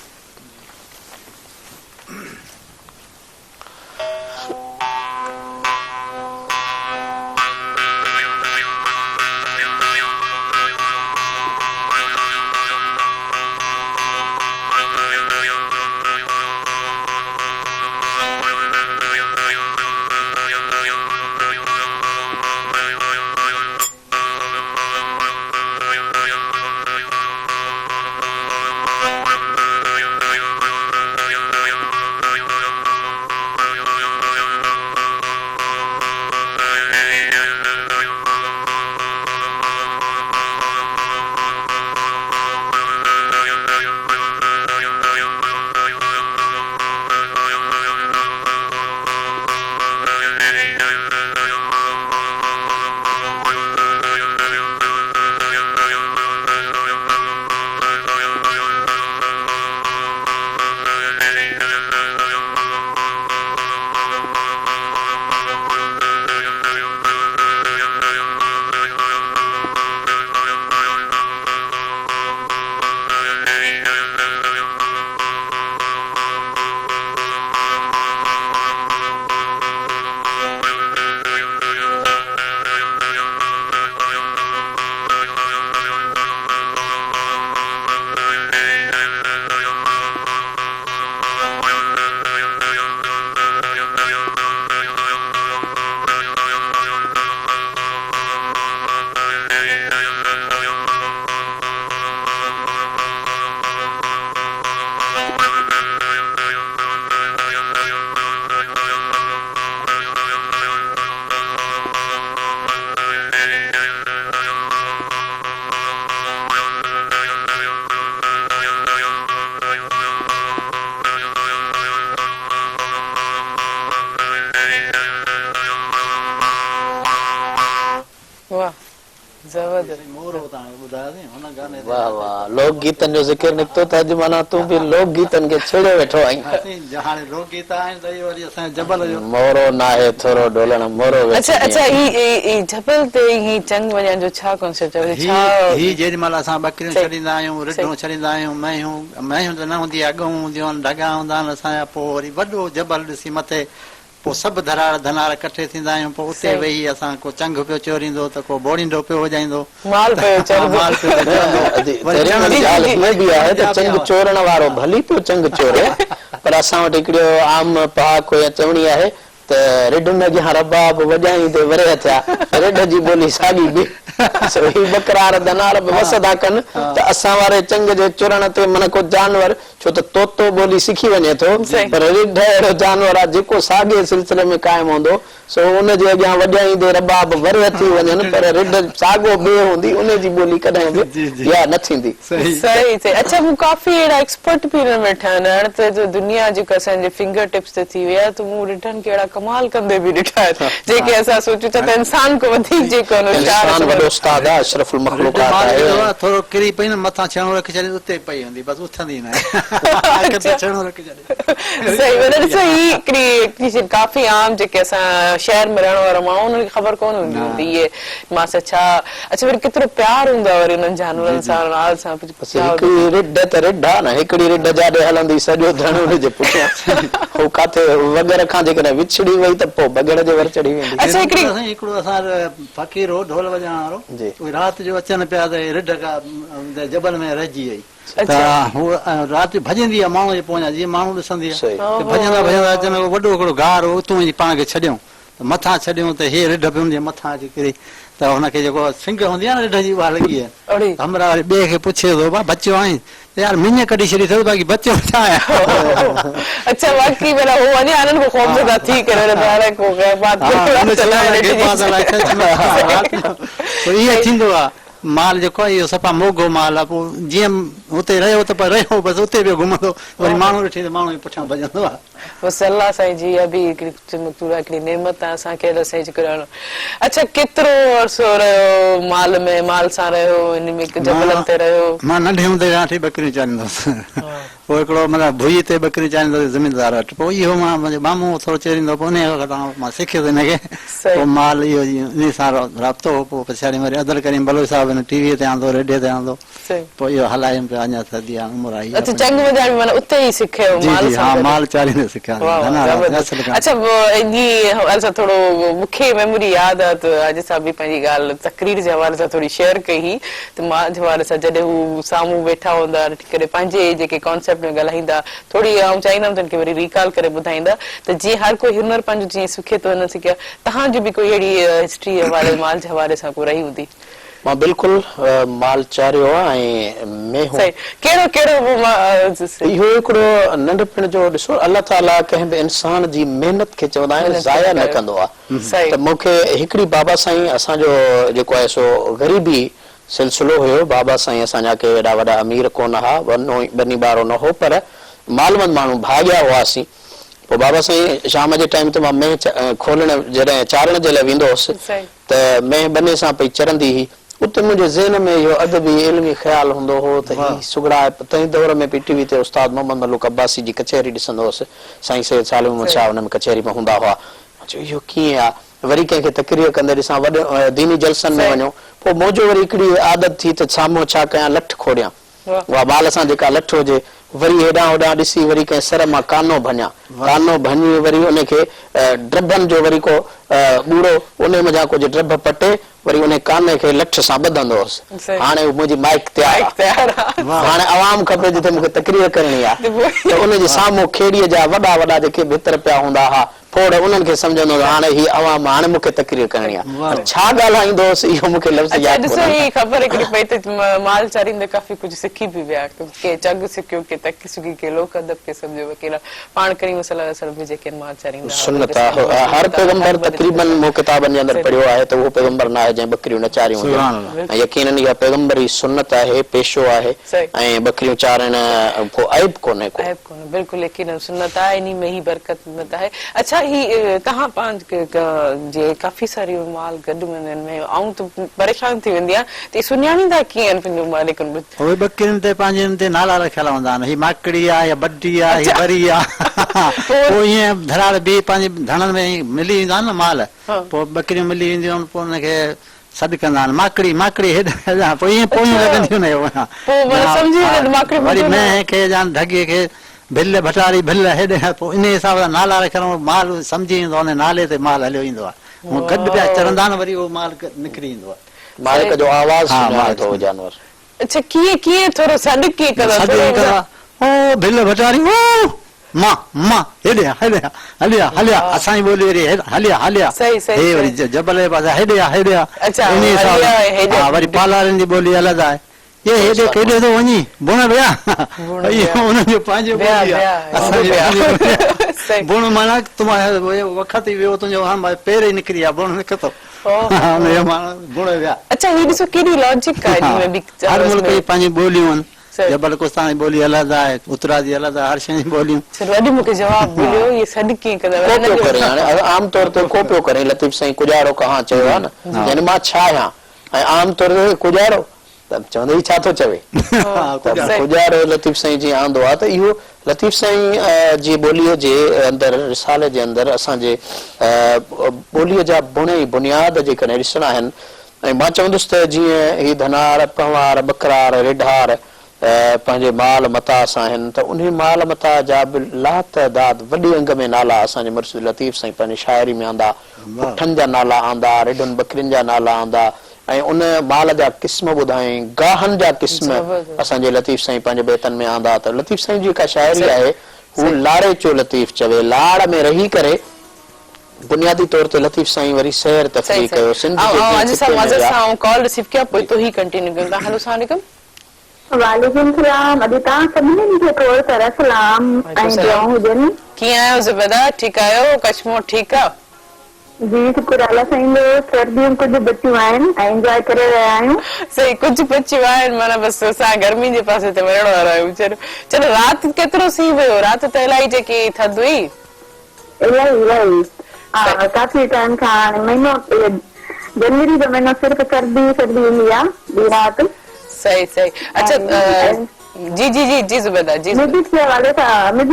ज़बरदस्त मोरो तव्हांखे ॿुधायोसीं हुन गाने ते वाह वाह लोक गीतनि जो ज़िक्र निकितो त अॼु माना तूं बि लोक गीतनि खे छेड़े वेठो आहीं हाणे लोक गीत आहिनि त इहो वरी असांजे जबल जो मोरो नाहे थोरो ढोलण मोरो अच्छा अच्छा ही जबल ते ही चंग वञण जो छा कॉन्सेप्ट आहे छा ही जेॾी महिल असां ॿकरियूं सही। छॾींदा आहियूं रिढूं छॾींदा आहियूं मैयूं त न हूंदी आहे अॻूं हूंदियूं आहिनि ढगा हूंदा आहिनि असांजा पोइ वरी वॾो जबल ॾिसी मथे पोइ सभु धनार इकठे थींदा आहियूं पोइ उते सही। वेही असां को चंग पियो चोरींदो त को बोड़ींदो पियो वॼाईंदो माल पियो चढ़ंदो माल पियो चढ़ंदो। वरी चढ़ण जी ॻाल्हि हीअं बि आहे त ॿिया चंग हुआ। चोरण वारो भली पियो चंग चोरे पर असां वटि हिकिड़ो आम पहाको या चवणी आहे त रिढुनि अॻियां रबाब वॼाई ते वरे थिया रिढ जी ॿोली साॻी बि ही बकरार धनार बि वस था कनि त असां वारे चंग जे चुरण ते मन को जानवर छो त तोतो ॿोली सिखी वञे थो सही। पर रिढ अहिड़ो जानवर आहे जेको साॻे सिलसिले में क़ाइमु हूंदो सो उनजे अॻियां वॼाईंदे रबाब वरे थी वञनि पर रिढ साॻो ॿिए हूंदी उनजी ॿोली कॾहिं जी, बि जी। या न थींदी सही सही सही अच्छा मूं काफ़ी अहिड़ा एक्सपर्ट बि हिन में ठहनि हाणे त जो दुनिया जेका असांजे फिंगर टिप्स ते थी विया त मूं ॾिठनि कि अहिड़ा कमाल कंदे बि ॾिठा आहिनि जेके असां सोचूं था त इंसान को वधीक जेको इंसान वॾो उस्ताद आहे अशरफुल मखलूकात आहे थोरो किरी पई न मथां छेणो रखी छॾे उते पई हूंदी बसि उथंदी न आहे छेणो रखी छॾे सही मतलब ॾिसो ही हिकिड़ी काफ़ी आम जेके असां शहर में रहण वारा माण्हू उन्हनि खे ख़बर कोन हूंदी हूंदी इहे मां छा अच्छा वरी केतिरो प्यार हूंदो आहे वरी उन्हनि जानवरनि सां नाल सां हिकिड़ी रिढ त रिढ आहे न हिकिड़ी रिढ जाॾे हलंदी सॼो धण हुनजे पुठियां हू काथे वग़ैरह खां जेकॾहिं विछड़ी वई त पोइ बग़ैर जे वर चढ़ी वेंदी अच्छा हिकिड़ो असां फ़क़ीर हो ढोल वॼाइण वारो जी। उहे राति जो अचनि पिया त रिढ का जबल में रहिजी वई त अच्छा हू राति भॼंदी आहे माण्हू जे पोयां जीअं माण्हू ॾिसंदी आहे सही। त भॼंदा भॼंदा अचनि वॾो हिकिड़ो गार हो उतां ई पाण खे छॾियऊं त मथां छॾियऊं त हे रिढ बि हूंदी आहे मथां अची किरी त हुनखे जेको सिंग हूंदी आहे न रिढ जी उहा लॻी आहे अड़ी हमरा वरी ॿिए खे पुछे थो भाउ बचियो आहीं त यार मिञ कढी छॾी अथसि बाक़ी बचियो छा आहे अच्छा वाकई भला हो वञे आनंद को खौफज़दा थी करे हाणे को बात इहो थींदो आहे माल जेको आहे इहो सफ़ा मोगो माल आहे पोइ जीअं हुते रहियो त पर रहियो बसि उते बि घुमंदो वरी माण्हू ॾिठी त माण्हू पुठियां भॼंदो आहे बस अल्लाह साईं जी अभी हिकिड़ी नेमत आहे असांखे असां जेको रहणो अच्छा केतिरो अर्सो रहियो माल में माल सां रहियो इन में जबलनि ते रहियो मां नंढे हूंदे हाठी ॿकरियूं चालींदुसि पोइ हिकिड़ो मतिलबु भुई ते ॿकरियूं चालींदुसि ज़मीनदार वटि पोइ इहो मां मुंहिंजो मामू थोरो चेरींदो पोइ उन वक़्तु मां सिखियुसि हिनखे पोइ माल इहो इन सां राब्तो हो पोइ पछाड़ी वरी अदल करीम बलोच साहिब हिन टीवीअ ते आंदो रेडियो ते आंदो पोइ इहो हलायुमि पिया अञा थदी आहे उमिरि आई अच्छा चंग वॼाइण माना उते ई सिखियो माल हा सां माल चालींदे सिखिया अच्छा असां थोरो मूंखे मेमोरी यादि आहे त अॼु सां बि पंहिंजी ॻाल्हि तकरीर जे हवाले सां थोरी शेयर कई हुई त मां जे हवाले सां जॾहिं हू साम्हूं वेठा हूंदा करे पंहिंजे जेके कॉन्सेप्ट में ॻाल्हाईंदा थोरी आउं चाहींदमि त वरी रिकॉल करे ॿुधाईंदा त जीअं हर कोई हुनर पंहिंजो जीअं सिखे थो न सिखे तव्हांजी बि कोई अहिड़ी हिस्ट्री हवाले माल जे हवाले सां को रही हूंदी मां बिल्कुलु माल चारियो आहे ऐं मेहूं कहिड़ो कहिड़ो इहो हिकिड़ो नंढपण जो ॾिसो अलाह ताला कंहिं बि इंसान जी महिनत खे चवंदा आहिनि ज़ाया न कंदो आहे त मूंखे हिकिड़ी बाबा साईं असांजो जेको आहे सो ग़रीबी सिलसिलो हुयो बाबा साईं असांजा के एॾा वॾा अमीर कोन हुआ बनी ॿारो न हो पर मालवंद माण्हू भाॻिया हुआसीं पोइ बाबा साईं शाम जे टाइम ते मां मेंह खोलण जॾहिं चारण जे लाइ वेंदो हुउसि त मेंह बने सां पई चरंदी हुई उते मुंहिंजे ज़हन में इहो अदबी इल्मी ख़्यालु हूंदो हो त हीउ सुगड़ा तंहिं दौर में पी टीवी ते उस्ताद मोहम्मद मलूक अब्बासी जी कचहरी ॾिसंदो हुउसि साईं सैद सालिम अहमद शाह हुन में कचहरी में हूंदा हुआ इहो कीअं आहे वरी कंहिंखे तकरीर कंदे ॾिसां वॾे दीनी जलसनि में वञो पोइ मुंहिंजो वरी हिकिड़ी आदत थी त साम्हूं छा कयां लठ खोड़ियां उहा बाल सां जेका लठ हुजे वरी हेॾां होॾां ॾिसी वरी कंहिं सर मां कानो भञा कानो भञी वरी उनखे ड्रबनि जो वरी को ॿूड़ो उन मथां कुझु ड्रब पटे वरी उन काने खे लठ सां ॿधंदो हुउसि हाणे मुंहिंजी माइक तयार हाणे आवाम खपे जिते मूंखे तकरीर करणी आहे त उनजे साम्हूं खेड़ीअ जा वॾा वॾा जेके भितर पिया हूंदा हुआ फोड़ उन्हनि खे सम्झंदो हाणे ही आवाम हाणे मूंखे तकरीर करणी आहे छा ॻाल्हाईंदो हुउसि इहो मूंखे लफ़्ज़ यादि कोन्हे ख़बर हिकिड़ी पई त माल चारींदे काफ़ी कुझु सिखी बि विया के चग सिखियो के तक सिखी के लोक अदब के सम्झो के पाण करीम सल्लल्लाहु अलैहि वसल्लम जेके माल चारींदा सुन्नत आहे हर पैगंबर तक़रीबन मूं किताबनि जे अंदरि पढ़ियो आहे त उहो पैगंबर न आहे जंहिं बकरियूं न चारियूं हुजनि ऐं यकीनन इहा पैगंबरी सुन्नत आहे पेशो आहे ऐं बकरियूं चारण को ऐब कोन्हे बिल्कुलु यकीनन सुन्नत आहे इन में ही बरकत आहे अच्छा ही तव्हां पाण जे काफ़ी सारी माल गॾु वञण में ऐं त परेशान थी वेंदी आहे त सुञाणींदा कीअं आहिनि पंहिंजो मालिकनि में? उहे बकरियुनि ते पंहिंजे ते नाला रखियल हूंदा आहिनि, हीअ माकड़ी आहे, हीअ बड्डी आहे, हीअ वरी आहे। पोइ ईअं धराड़ बि पंहिंजे धणनि में मिली वेंदा आहिनि न माल, पोइ बकरियूं मिली वेंदियूं आहिनि, पोइ हुनखे सॾु कंदा आहिनि माकड़ी माकड़ी हेॾा, पोइ ईअं पोयूं लॻंदियूं आहिनि। वरी मैं खे या ढगे खे भिल भटारी भिल हेॾे, पोइ इन हिसाब सां नाला रखियल माल सम्झी ईंदो आहे, नाले ते माल हलियो ईंदो आहे। गॾु पिया चढ़ंदा आहिनि, वरी उहो माल निकिरी ईंदो आहे। मालिक जो आवाज़ सुञाणे थो जानवर। अच्छा कीअं कीअं थोरो सॾु कीअं कंदा? ओ भिल भटारी ओ मां मां हेॾे हेॾे हलिया हलिया, असांजी ॿोली वरी हलिया हलिया, हे वरी जबल जे पासे हेॾे हेॾे इन हिसाब सां। वरी पालारनि जी ॿोली अलॻि आहे, ये हेॾे केॾे थो वञी बुण विया, हुनजो पंहिंजो ॿोली आहे। बुण माना तूं वखत ई वियो, तुंहिंजो हाणे पेर ई निकिरी आहे, बुण निकितो, हुनजो माना बुण विया। अच्छा ही ॾिसो केॾी लॉजिक आहे, हर मुल्क जी पंहिंजी ॿोलियूं आहिनि। जबल कुस्तान जी ॿोली अलॻि आहे, उत्तरा जी अलॻि आहे, हर शइ जी ॿोलियूं। वॾी मूंखे जवाबु ॾियो, ये सॾु कीअं कंदा? को करे हाणे आम तौर ते को पियो करे, लतीफ़ साईं कुजाड़ो कहां चयो आहे न, यानी मां छा आहियां, ऐं आम तौर ते कुजाड़ो त चवंदे ही छा थो चवे, कुजाड़ो लतीफ़ साईं जीअं आंदो आहे, त इहो लतीफ़ साईं जी ॿोलीअ जे अंदरि, रिसाले जे अंदरि असांजे ॿोलीअ जा बुण ई बुनियाद जेकॾहिं ॾिसणा आहिनि। ऐं मां चवंदुसि त जीअं ही धनार, पवार, बकरार, रिढार पंहिंजे माल मता सां आहिनि, त उन माल मता जा बि लातदाद वॾे अंग में नाला असांजे मुर्शिद लतीफ़ साईं पंहिंजी शाइरी में आंदा, पुठनि जा नाला आंदा, रिढुनि बकरियुनि जा नाला आंदा, ऐं उन माल जा क़िस्म ॿुधाई, गाहनि जा क़िस्म असांजे लतीफ़ साईं पंहिंजे बेतनि में आंदा। त लतीफ़ साईं जी जेका शाइरी आहे हू लाड़े चो लतीफ़ चवे, लाड़ में रही करे बुनियादी तौर ते लतीफ़ साईं वरी सैर तफ़रीह कयो। सिंध कॉल रिसीव कया, पोइ तो ही कंटिन्यू कंदा। हेलो अस्सलाम वालेकुम। वालेकुम सलाम। अॼु तव्हां सभिनी खे तौर तरह सलाम ऐं दुआऊं हुजनि। कीअं आहियो ज़ुबैदा? ठीकु आहियो? कश्मीर ठीकु आहे? जी शुक्र अल्लाह साईं जो। सर्दियूं कुझु बचियूं आहिनि ऐं एंजॉय करे रहिया आहियूं। सही, कुझु बचियूं आहिनि, माना बसि असां गर्मी जे पासे ते वञण वारा आहियूं। चलो राति केतिरो सीउ वियो? राति त इलाही जेकी थधि हुई, इलाही इलाही हा, काफ़ी टाइम खां हाणे महीनो जनवरी जो महीनो सिर्फ़ु सर्दी सर्दी ईंदी आहे ॾींहुं राति। सही सही। अच्छा जी जी जी जी ज़ुबैदा जी। म्यूजिक के हवाले सां बि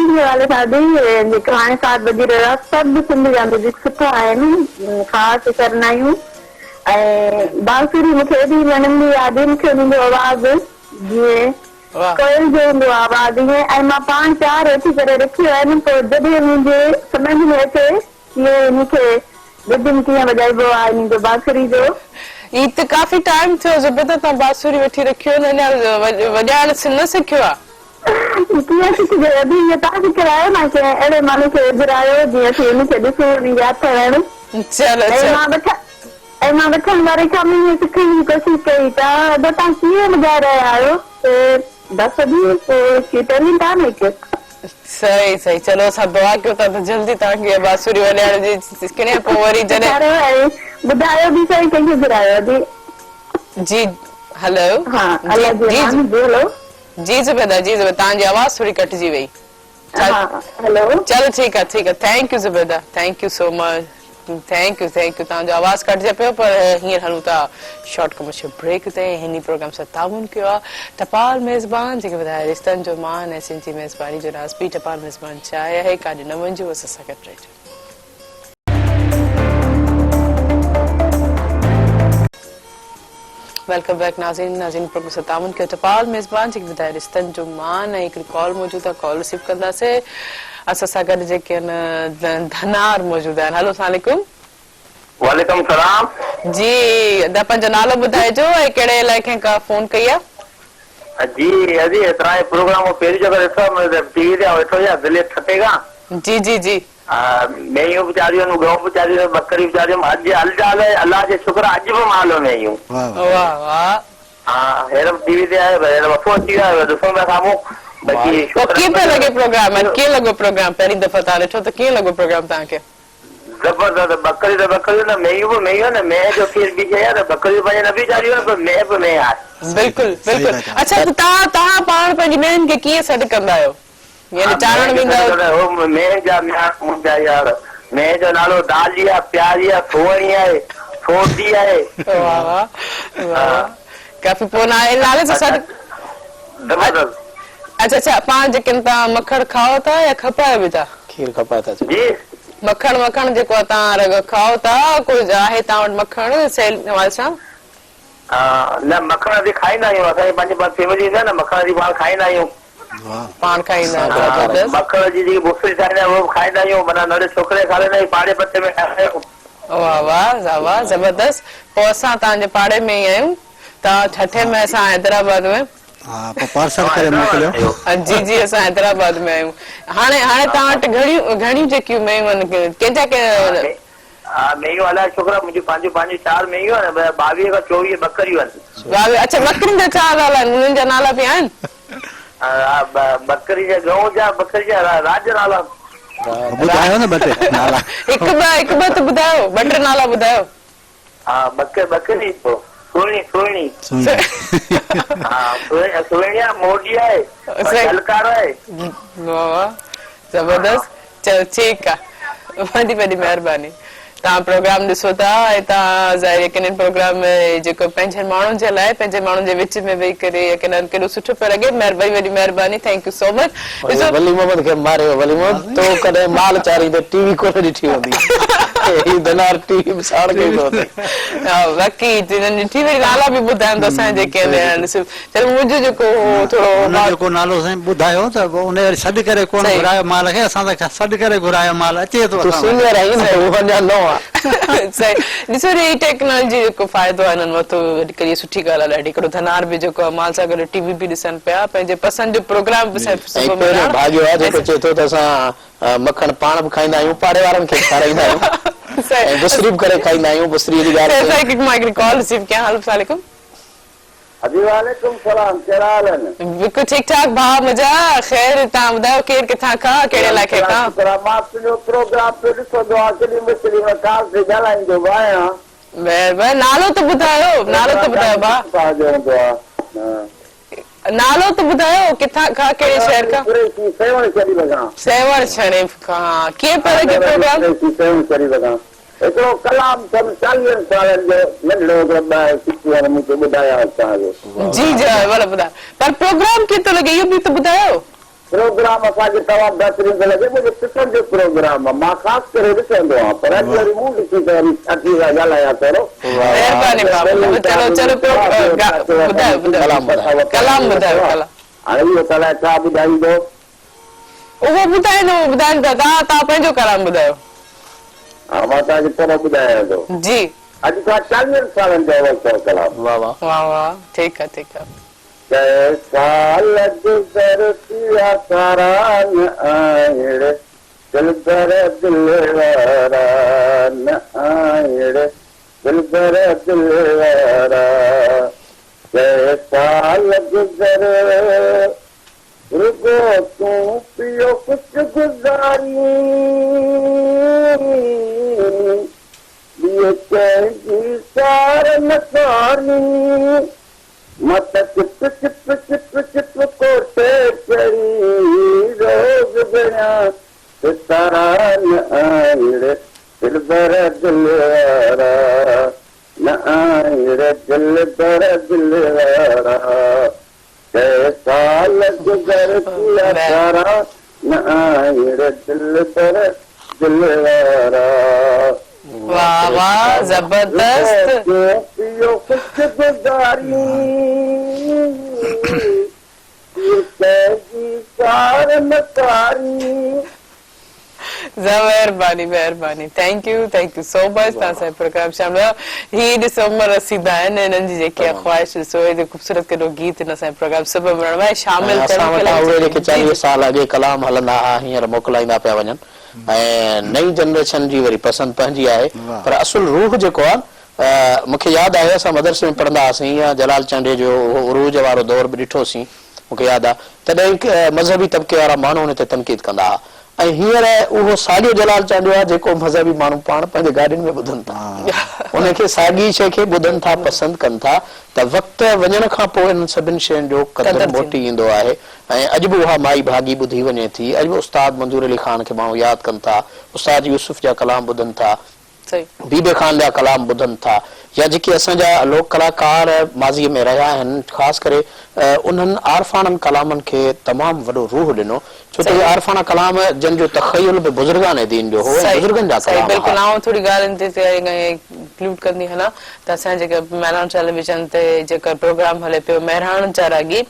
जेको हाणे 7 बजे रहियो आहे, सभु सिंधी जा म्यूजिक सुठा आहिनि, ख़ासि करना आहियूं। ऐं बांसुरी मूंखे एॾी वणंदी आहे, दिलि खे मुंहिंजो आवाज़ु जीअं कोयल जो हूंदो आहे आवाज़ ईअं। ऐं मां पाण 4 अची करे रखियो आहिनि, पोइ जॾहिं मुंहिंजे सम्झ में अचे कि मूंखे रिदम कीअं वॼाइबो आहे इन जो बांसुरी जो। ही त काफ़ी टाइम थियो ज़ुबैदा तव्हां बांसुरी वठी रखियो, वॼाइण न सिखियो आहे? कीअं सिखिजे, अभी इहो तव्हां सिखायो न कि अहिड़े माण्हू खे घुरायो जीअं असीं हुनखे ॾिसूं हुनजी हथ हणूं। ऐं मां वठण वारे खां बि सिखण जी कोशिशि कई। त तव्हां कीअं ॿुधाए रहिया आहियो? बस बि टैलेंट आहे न हिकु। सही सही। चलो असां दुआ कयूं था त जल्दी तव्हांखे बांसुरी वॼाइण जी सिखणी, पोइ वरी जॾहिं ॿुधायो बि सही कंहिंखे घुरायो जी। जी हेलो। हा जी ज़ुबैदा जी ज़ुबैदा, तव्हांजी आवाज़ थोड़ी कटिजी वई। हेलो। चलो ठीकु आहे ठीकु आहे। Thank U Zubaida, thank you so much. Thank U तव्हांजो आवाज़ कटिजे पियो, पर हींअर हलूं था शॉर्ट कमर्शियल ब्रेक ते। हिन प्रोग्राम सां ताउन कयो आहे टपाल मेज़बान, जेके ॿुधाए रिश्तनि जो मान ऐं सिंधी मेज़बानी जो राज़ बि टपाल मेज़बान चाहे आहे। काॾे न वञिजो, असां सां गॾु रहिजो। वेलकम बैक नाज़रीन प्रोग्राम सां ताउन कयो टपाल मेज़बान, जेके ॿुधाए रिश्तनि जो मान। ऐं हिकिड़ी कॉल मौजूदु आहे, कॉल रिसीव कंदासीं। असां सां गॾु जेके आहिनि धनार मौजूदु आहिनि। हेलो अस्सलाम वालेकुम। वालेकुम सलाम जी, पंहिंजो नालो ॿुधाइजो ऐं कहिड़े इलाइक़े खां फोन कई आहे? जी अजी तव्हां प्रोग्राम पहिरीं जगह ॾिठो टीवी ते वेठो या दिलि ठटेगा। जी जी जी। मेयूं बि चारियूं आहिनि, गऊं बि चारियूं आहिनि, बकरी बि चारियूं आहिनि। अॼु हलचाल अलाह जे शुक्र अॼु बि माल में आहियूं। वाह वाह। हा हेॾो टीवी ते आयो, वफ़ो अची वियो, ॾिसूं पिया साम्हूं। कीअं पियो लॻे प्रोग्राम? कीअं लॻो प्रोग्राम? पहिरीं दफ़ा तव्हां ॾिठो त कीअं लॻो प्रोग्राम तव्हांखे? ज़बरदस्त। बकरी त बकरियूं न, मेयूं बि मेयूं न, मेह जो खीर बि शइ आहे, बकरियूं पंहिंजे न बि चारियूं आहिनि, पर मेह बि मेह आहे। बिल्कुलु बिल्कुलु। अच्छा तव्हां पाण पंहिंजी मेहनि खे कीअं सॾु कंदा आहियो? यानी चारण वेंदा आहियो? मेह जा यार मैं जो नालो दाली आहे, प्यारी आहे, थोड़ी आहे, छोटी आहे। वाह वाह वाह, काफ़ी पोइ नाले सां सॾु। जबरदस्त। अच्छा पाण जेके तव्हां मखण खाओ था या खपायो बि था? खीर खपाए था जी मखण जेको तव्हां रग खाओ था, कुझु आहे तव्हां वटि मखण सेल सां? न मखण बि खाईंदा आहियूं, असांजे पंहिंजे पास फैमिली आहे न, मखण जी पाण खाईंदा आहियूं। पाण खाईंदा आहियूं। मखण जी जेकी बुसरी ठाहींदा आहियूं उहो बि खाईंदा आहियूं, माना नंढे छोकिरे खाईंदा आहियूं, पाड़े पते में खाईंदा आहियूं। वाह वाह वाह, जबरदस्त। पोइ असां तव्हांजे पाड़े में ई आहियूं, तव्हां ठठे में, असां हैदराबाद में। पोइ पार्सल करे मोकिलियो। जी जी, असां हैदराबाद में आहियूं। हाणे तव्हां वटि घणियूं जेकियूं मेयूं आहिनि, कंहिंजा मेयूं अलाए छोकिरा, मुंहिंजियूं पंहिंजियूं 4 मेयूं आहिनि, 22 खां 24 बकरियूं आहिनि। अच्छा, बकरियुनि जा 4 नाला आहिनि, उन्हनि जा नाला बि आहिनि? बकरी जा, गऊ जा, बकरी जा राज नाला ॿुधायो न, ॿ टे नाला। हिकु ॿ त ॿुधायो, 2-3 नाला ॿुधायो। हा, बकरी सुहिणी सुहिणी मोटी आहे, झलकार आहे। वाह वाह, जबरदस्त। चलो ठीकु आहे, वॾी वॾी महिरबानी। तव्हां प्रोग्राम ॾिसो था ऐं तव्हां ज़ाहिर यकीनन प्रोग्राम जेको पंहिंजे माण्हुनि जे लाइ, पंहिंजे माण्हुनि जे विच में वेही करे यकीनन केॾो सुठो पियो लॻे। वॾी महिरबानी, थैंक यू सो मच। वली मोहम्मद खे मारियो। वली मोहम्मद तो कॾहिं माल चारी त टीवी कोन ॾिठी हूंदी, ही दनार टीवी साड़ कई थो अचे। बाक़ी ॾिठी वरी नाला बि ॿुधाइनि त असांजे जेके चलो मुंहिंजो जेको थोरो जेको नालो साईं ॿुधायो त उन वरी सॾु करे कोन घुरायो माल खे, असां त सॾु करे घुरायो माल अचे थो। सीनियर आई न, उहो अञा नओं आहे। सही, ॾिसो हीअ टेक्नोलॉजी जेको फ़ाइदो आहे हिननि वरितो, अॼुकल्ह सुठी ॻाल्हि आहे ॾाढी। हिकिड़ो धनार बि जेको आहे माल सां गॾु टीवी बि ॾिसनि पिया, पंहिंजे पसंदि जो प्रोग्राम बि भाॼियो आहे जेको चए थो त असां मखण पाण बि खाईंदा आहियूं, पाड़े वारनि खे खाराईंदा आहियूं, बुसरी बि करे खाईंदा आहियूं। बुसरी जी ॻाल्हि मां हिकिड़ी कॉल रिसीव कयां। हलो, अस्सलाम वालेकुम। वालेकुम सलाम, कहिड़ा हाल आहिनि? बिल्कुलु ठीकु ठाक भाउ मुंहिंजा। ख़ैर, तव्हां ॿुधायो केरु किथां खां, कहिड़े इलाइक़े खां? मां तुंहिंजो प्रोग्राम पियो ॾिसंदो आहियां। महिरबानी, नालो त ॿुधायो, नालो त ॿुधायो भाउ, नालो त ॿुधायो, किथां खां, कहिड़े शहर खां? सेवण शरीफ खां। कीअं पियो लॻे प्रोग्राम? हिकिड़ो कलाम 40 सालनि जो नंढड़ो मूंखे ॿुधाया असांखे। जी जी, ॿुधायो, पर प्रोग्राम कीअं थो लॻे इहो बि त ॿुधायो। प्रोग्राम असांखे तमामु बहितरीन थो लॻे, मुंहिंजे पुटनि जो प्रोग्राम आहे, मां ख़ासि करे ॾिसंदो आहियां, पर अॼु वरी मूं ॾिसी करे अची ॻाल्हायां थोरो। महिरबानी बाबू, चलो चलो ॿुधायो कलाम ॿुधायो। हाणे इहो कलाम छा ॿुधाईंदो? उहो ॿुधाईंदो तव्हां पंहिंजो कलाम ॿुधायो। हा, मां तव्हांखे थोरो ॿुधायां थो जी। अॼु खां 40 सालनि जो वक़्तु कलाम। वाह वाह वाह वाह, ठीकु आहे ठीकु आहे। साल गुज़र पिया सारा न आहिड़े, दिलबर दिलवारा न आहिड़े, दिलबर दिलवारा। साल गुज़र रुगो तूं पियो कुझु गुज़ारी, कंहिंजी सार न सारी, मत चिप चिप चिप चिप कोठे चढ़ी रोज़ बया सितारा न आहिड़े, दिलबर दिलवारा न आहिड़े, दिलबर दिलवारा। साल गुज़र पिया सारा न आहिड़े, दिलबर दिलवारा। वाह वाह, जबरदस्त। पियो कुझु गुज़ारी, सार न सारी। महिरबानी महिरबानी, थैंक यू सो मच। तव्हां असांजो प्रोग्राम शामिल ही ॾिसो उमिरि रसीदा आहिनि, हिननि जी जेकी आहे ख़्वाहिश ॾिसो, हेॾो ख़ूबसूरत केॾो गीत हिन असांजे प्रोग्राम सभु मिलण में शामिल। उहे जेके 40 साल अॻे कलाम हलंदा हुआ हींअर मोकिलाईंदा पिया वञनि, ऐं नई जनरेशन जी वरी पसंदि पंहिंजी आहे, पर असुल रूह जेको आहे मूंखे यादि आहे असां मदरसे में पढ़ंदा हुआसीं, या जलाल चांडे जो उरूज वारो दौर बि ॾिठोसीं, मूंखे यादि आहे तॾहिं मज़हबी तबिके वारा माण्हू हुन ते तनक़ीद कंदा हुआ, ऐं हींअर उहो साॻियो जलाल चवंदो आहे जेको मज़हबी माण्हू पाण पंहिंजे गाॾियुनि में ॿुधनि था उनखे साॻी शइ खे ॿुधनि था पसंदि कनि था त वक़्तु वञण खां पोइ इन्हनि सभिनी शयुनि जो क़दुरु मोटी ईंदो आहे ऐं अॼु बि उहा माई भाॻी ॿुधी वञे थी। अॼु बि उस्ताद मंज़ूर अली ख़ान खे माण्हू यादि कनि था, उस्ताद यूसुफ जा कलाम ॿुधनि था, बीबे खान जा कलाम ॿुधनि था, या जेके असांजा लोक कलाकार माज़ीअ में रहिया आहिनि ख़ासि करे उन्हनि आरफ़ाननि कलामनि खे तमामु वॾो रूह ॾिनो छो त आरफ़ाना कलाम जंहिंजो तख़य्युल बि बुज़ुर्गाने दीन जो हो, बुज़ुर्गनि जा कलाम। बिल्कुल आऊं थोड़ी ॻाल्हि इंक्लूड कंदी हलां त असां जेका मेहरान टेलीविजन ते जेका प्रोग्राम हले पियो मेहरान जा रागी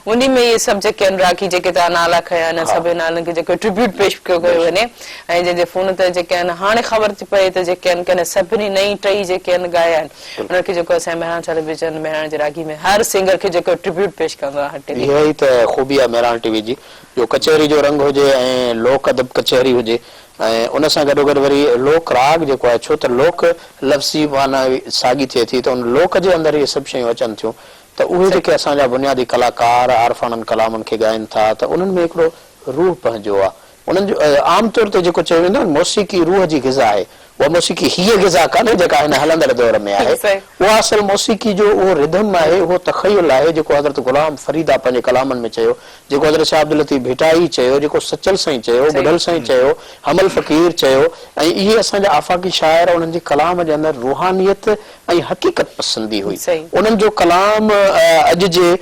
उन्ही में ये सभु जेके रागी जेके तव्हां नाला खया आहिनि सभु नालनि खे जेको ट्रिब्यूट पेश कयो वञे ऐं जंहिंजे फोन ते जेके आहिनि हाणे ख़बर थी पए त जेके आहिनि कंहिं सभिनी नई टई जेके आहिनि ॻाया आहिनि उनखे जेको असां मेहरान टेलीविजन मेहरान जे रागी में हर सिंगर खे जेको ट्रिब्यूट पेश कंदो आहे। इहा ई त ख़ूबी आहे मेहरान टीवी जी जो कचहरी जो रंग हुजे ऐं लोक अदब कचहरी हुजे ऐं उन सां गॾोगॾु वरी लोक राग जेको आहे छो त लोक लफ़्ज़ी माना साॻी थिए थी त उन लोक जे अंदरि इहे सभु शयूं अचनि थियूं त उहे जेके असांजा बुनियादी कलाकार आरफ़ाननि कलामनि खे ॻाइनि था त उन्हनि में हिकिड़ो रूह पंहिंजो आहे। उन्हनि जो आमतौर ते जेको चयो वेंदो आहे मौसीक़ी रूह जी ग़िज़ा आहे, उहा मौसीक़ी हीअ ग़िज़ा कान्हे जेका हिन हलंदड़ दौर में आहे, उहा असल मौसीक़ी जो उहो रिदम आहे, उहो तख़य्युल आहे जेको हज़रत ग़ुलाम फरीदा पंहिंजे कलामनि में चयो, जेको हज़रत शाह अब्दुल लतीफ़ भिटाई चयो, जेको सचल साईं चयो, बुढल साईं चयो, हमल फ़क़ीर चयो ऐं इहे असांजा आफ़ाक़ी शाइर उन्हनि जे कलाम जे अंदरि रूहानियत ऐं हक़ीक़त पसंदी हुई। उन्हनि जो कलाम अॼु जे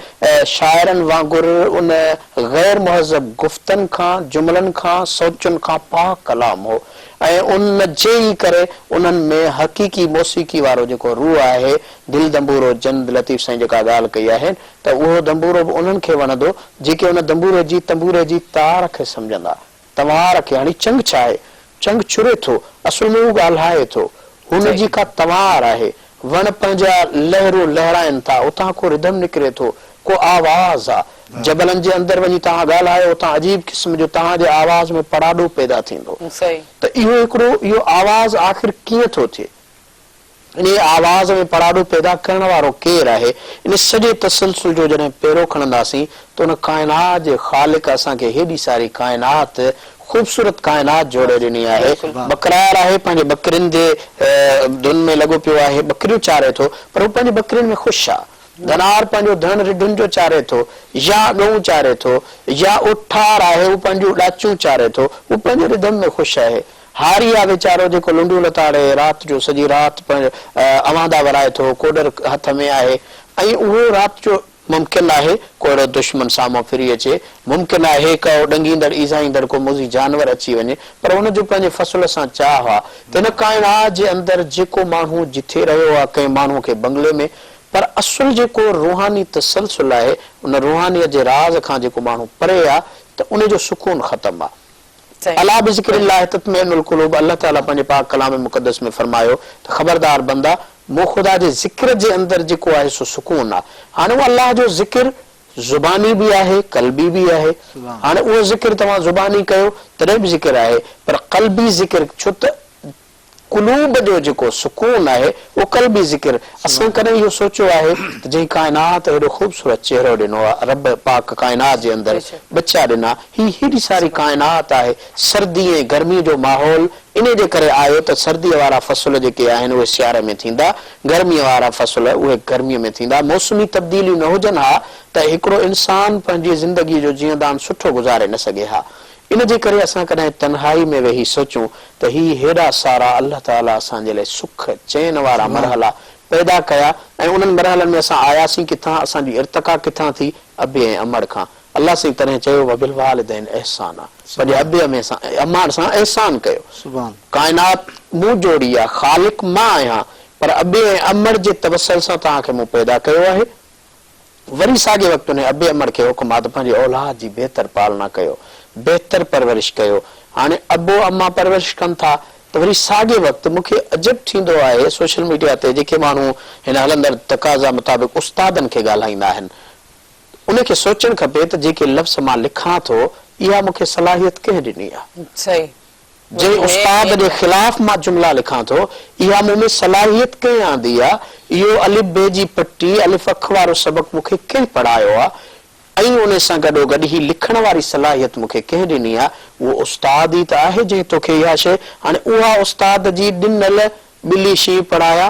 शाइरनि वांगुरु उन ग़ैर मुहज़्ज़ब गुफ़्तनि खां जुमलनि खां सोचुनि खां पाक कलाम हो ऐं उन जे ई करे उन्हनि में हक़ीक़ी मौसीक़ी वारो जेको रूह आहे दिल दंबूरो जंद लतीफ़ साईं जेका ॻाल्हि कई आहे त उहो दंबूरो बि उन्हनि खे वणंदो जेके उन तंबूरे जी तार खे सम्झंदा, तवार खे। हाणे चंग छा आहे? चंग चुरे थो, असुल में उहो ॻाल्हाए थो, हुन जी का तवार आहे, वण पंहिंजा लहरूं लहराइनि था, उतां को रिदम निकिरे थो, को आवाज़ आहे, जबलनि जे अंदरि वञी तव्हां ॻाल्हायो उतां अजीब क़िस्म जो तव्हांजे आवाज़ में पड़ाडो पैदा थींदो त इहो आवाज़ आख़िर कीअं थो थिए, इन आवाज़ में पड़ाडो पैदा करण वारो केरु आहे? इन सॼे तसलसल जो जॾहिं पेरो खणंदासीं त उन काइनात जे ख़ालिक असांखे हेॾी सारी काइनात ख़ूबसूरत काइनात जोड़े ॾिनी आहे। बकरार आहे, पंहिंजे बकरियुनि जे धुन में लॻो पियो आहे, बकरियूं चारे थो पर हू पंहिंजे बकरियुनि में ख़ुशि आहे। धनार पंहिंजो धन रिढुनि जो चारे थो या ॻऊं चारे थो या उठार आहे हू पंहिंजूं ॾाचूं चारे थो, हू पंहिंजे रिधम में ख़ुशि आहे। हारी आहे वीचारो जेको लुंडियूं लताड़े राति जो सॼी राति अवांदा वराए थो, कोडर हथ में आहे ऐं उहो राति जो मुमकिन आहे को अहिड़ो दुश्मन साम्हूं फिरी अचे, मुमकिन आहे को ॾंगींदड़ ईज़ाईंदड़ को मुज़ी जानवर अची वञे, पर हुनजो पंहिंजे फ़सुल सां चाह आहे त हिन काइनात जे अंदरि जेको माण्हू जिथे रहियो आहे कंहिं माण्हू खे बंगले में, पर असुल जेको रूहानी तसलसल आहे उन रूहानियत जे राज़ खां जेको माण्हू परे आहे त उनजो सुकून ख़तम आहे। अला बिज़िक्रिल्लाह तत्मइनुल क़ुलूब, अल्लाह ताला पंहिंजे पाक कलाम मुक़द्दस में फरमायो त ख़बरदार बंदा मूं ख़ुदा जे ज़िक्र जे अंदरि जेको आहे सो सुकून आहे। हाणे उहो अल्लाह जो ज़िक्र ज़ुबानी बि आहे क़ल्बी बि आहे। हाणे उहो ज़िक्र तव्हां ज़ुबानी कयो तॾहिं बि ज़िक्र आहे, पर क़ल्बी ज़िक्र छो त कुलूब जो जेको सुकून आहे उहो क़ल्बी ज़िक्र। असां कॾहिं इहो सोचियो आहे त जंहिं काइनात हेॾो ख़ूबसूरत चेहरो ॾिनो आहे, रब पाक काइनात जे अंदरि बच्चा ॾिना, ही हेॾी सारी काइनात आहे, सर्दी ऐं गर्मी जो माहौल इन जे करे आयो त सर्दीअ वारा फ़सुल जेके आहिनि उहे सियारे में थींदा, गर्मीअ वारा फ़सुल उहे गर्मीअ में थींदा। मौसमी तब्दीलियूं न हुजनि हा त हिकिड़ो इंसान पंहिंजी ज़िंदगीअ जो जीअंदान सुठो गुज़ारे न सघे हा। इन जे करे असां कॾहिं तन्हाई में वेही सोचूं त ही हेॾा सारा अल्लाह ताला असांजे लाइ सुख चैन वारा मरहला पैदा कया ऐं उन्हनि मरहलनि में असां आयासीं किथां, असांजी इर्तिका किथां थी? अबे ऐं अमड़ खां। अल्लाह साईं तॾहिं चयो वबिल वालिदैन एहसान आहे, पंहिंजे अबे में अमार सां एहसान कयो। काइनात मूं जोड़ी आहे, ख़ालिक मां आहियां, पर अबे ऐं अमड़ जे तवसल सां तव्हांखे मूं पैदा कयो आहे। वरी साॻे वक़्तु उन अबे अमड़ खे हुकुम आहे त पंहिंजे औलाद जी बहितर पालना कयो, बहितर परवरिश कयो। हाणे अबो अम्मा परवरिश कनि था त वरी साॻे वक़्तु मूंखे अजब थींदो आहे सोशल मीडिया ते जेके माण्हू हिन हलंदड़ तक़ाज़ा मुताबिक़ उस्तादनि खे ॻाल्हाईंदा आहिनि, उनखे सोचणु खपे त जेके लफ़्ज़ मां लिखां थो इहा मूंखे सलाहियत कंहिं ॾिनी आहे? जंहिं उस्ताद जे ख़िलाफ़ मां जुमला लिखां थो इहा मूं में सलाहियत कंहिं आंदी आहे? इहो अलिफ बे जी पटी अलिफ अख वारो सबक़ मूंखे कंहिं पढ़ायो आहे? ऐं उन सां गॾोगॾु ही लिखण वारी सलाहियत मूंखे कंहिं ॾिनी आहे, उहो उस्ताद ई त आहे जंहिं तोखे इहा शइ। हाणे उहा उस्ताद जी ॾिनल ॿिली शींहं पढ़ाया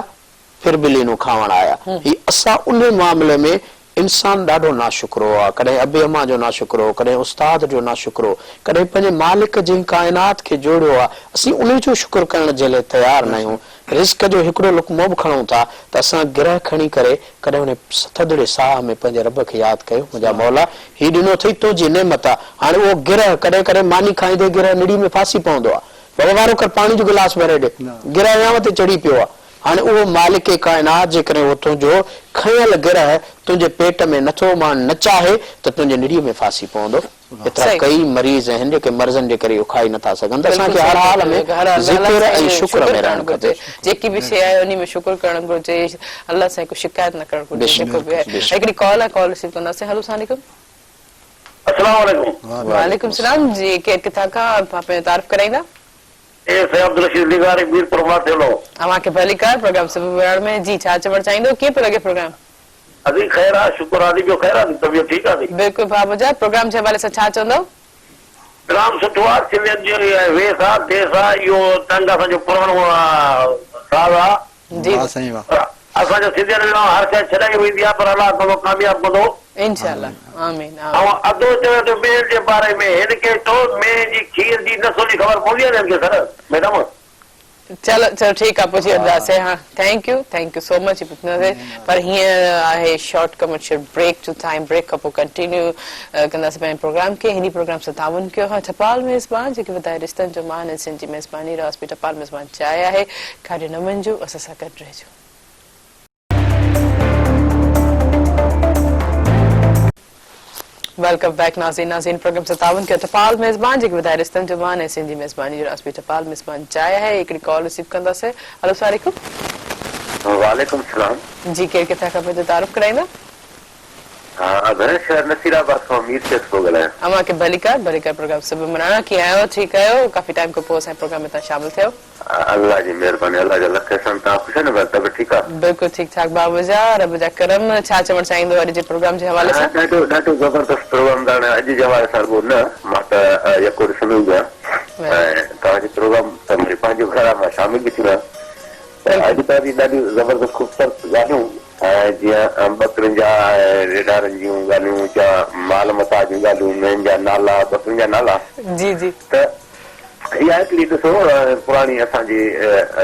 फिर ॿिली नूं खावण आया। ही असां उन मामले में इंसान ॾाढो नाशुक्रो आहे, कॾहिं अबे अमा जो नाशुक्रो, कॾहिं उस्ताद जो नाशुक्रो, कॾहिं पंहिंजे मालिक जिन काइनात खे जोड़ियो आहे असीं उन जो शुक्र करण जे लाइ तयार न आहियूं। रिस्क जो हिकिड़ो लुक़मो बि खणूं था त असां गिरह खणी करे कॾहिं उन थधड़े साह में पंहिंजे रब खे यादि कयो, मुंहिंजा मौला हीउ ॾिनो अथई तुंहिंजी नेमत आहे। हाणे उहो गिरह कॾहिं कॾहिं मानी खाईंदे गिरह निड़ी में फासी पवंदो आहे, बाबा वारो कर पाणी जो गिलास भरे ॾे, गिरह वियाव ते चढ़ी पियो आहे। हाणे उहो मालिक काइनात जे करे उहो तुंहिंजो खयल गिरह तुंहिंजे पेट में नथो मान न चाहे त तुंहिंजे निड़ीअ में फासी पवंदो। एतिरा कई मरीज़ आहिनि जेके मर्ज़नि जे करे इहो खाई नथा सघनि। त असांखे हर हाल में ज़िक्र ऐं शुक्र में रहणु घुरिजे, जेकी बि शइ आहे उन में शुक्र करणु घुरिजे, अल्लाह सां को शिकायत न करणु घुरिजे। जेको बि आहे हिकिड़ी कॉल आहे, कॉल रिसीव कंदासीं। हेलो अस्सलाम वालेकुम। अस्सलाम वालेकुम। वालेकुम सलाम जी, केरु किथां खां पंहिंजो तारीफ़ कराईंदा? अब्दुल रशीद निगारी मीरपुर मां थियो। अवांखे भली कार प्रोग्राम सुबुह वेड़ में जी छा चवणु चाहींदो, कीअं पियो लॻे प्रोग्राम? अभी खैर आहे, शुक्र आहे, ॿियो खैर आहे, तबियत ठीकु आहे? बिल्कुलु भाउ मुंहिंजा, प्रोग्राम जे हवाले सां छा चवंदो? प्रोग्राम सुठो आहे, सिंधियत जो वेस आहे, देस आहे, इहो तंग असांजो पुराणो साज़ आहे जी असांजो सिंधियत में हर शइ छॾाई वेंदी आहे पर अलाह ताला कामयाब कंदो इंशाअल्लाह। आमीन। ऐं अधो चयो त मेह जे बारे में हिनखे तो मेह जी खीर जी नसुल जी ख़बर पवंदी आहे हिनखे सर मैडम? चलो चलो ठीकु आहे, पुछी वठंदासीं। हा थैंक यू सो मच पुछंदासीं। पर हीअं आहे शॉर्ट कमर्शियल ब्रेक जो टाइम, ब्रेक खां पोइ कंटिन्यू कंदासीं पंहिंजे प्रोग्राम खे। हिन प्रोग्राम सां ताउन कयो आहे टपाल मेज़बान जेके वधाए रिश्तनि जो मान ऐं सिंध जी मेज़बानी रास बि टपाल मेज़बान चाहे आहे। खाधो न वञिजो, असां सां गॾु रहिजो। वेलकम बैक नाज़रीन प्रोग्राम से ताउन के टपाल मेज़बान जेके वधाए रिश्तनि जो मान ऐं सिंधी मेज़बानी जो रास बि टपाल मेज़बान चाहे आहे। हिकिड़ी कॉल रिसीव कंदासीं। हेलो अस्सलाम वालेकुम। वालेकुम सलाम जी, केरु किथां खां पंहिंजो तारीफ़ कराईंदा? घणे शहर नसीराबाद खां मीर शेख थो ॻाल्हायां। अवांखे भली कार प्रोग्राम सुबुह मनाना कीअं आहियो? ठीकु आहियो? काफ़ी टाइम खां पोइ असांजे प्रोग्राम में तव्हां शामिल थियो। अल्लाह जी महिरबानी, अल्लाह जा लख एहसान। तव्हां ख़ुशि आहियो न? तबियत ठीकु आहे? बिल्कुलु ठीकु ठाक बाबू जा, रब जा करम। छा चवणु चाहींदो अॼु जे प्रोग्राम जे हवाले सां? ॾाढो ज़बरदस्त प्रोग्राम अॼु जे हवाले सां न मां त यको ॾिसंदो आहियां ऐं तव्हांजो प्रोग्राम त पंहिंजो घर मां शामिल बि थी वियो। अॼु त बि ॾाढियूं ज़बरदस्त ख़ूबसूरत ॻाल्हियूं जीअं बकरियुनि जा रेडारनि जूं ॻाल्हियूं, जा माल मता जूं ॻाल्हियूं, मेहनि जा नाला, बकरियुनि जा नाला। जी जी। त इहा हिकिड़ी ॾिसो पुराणी असांजी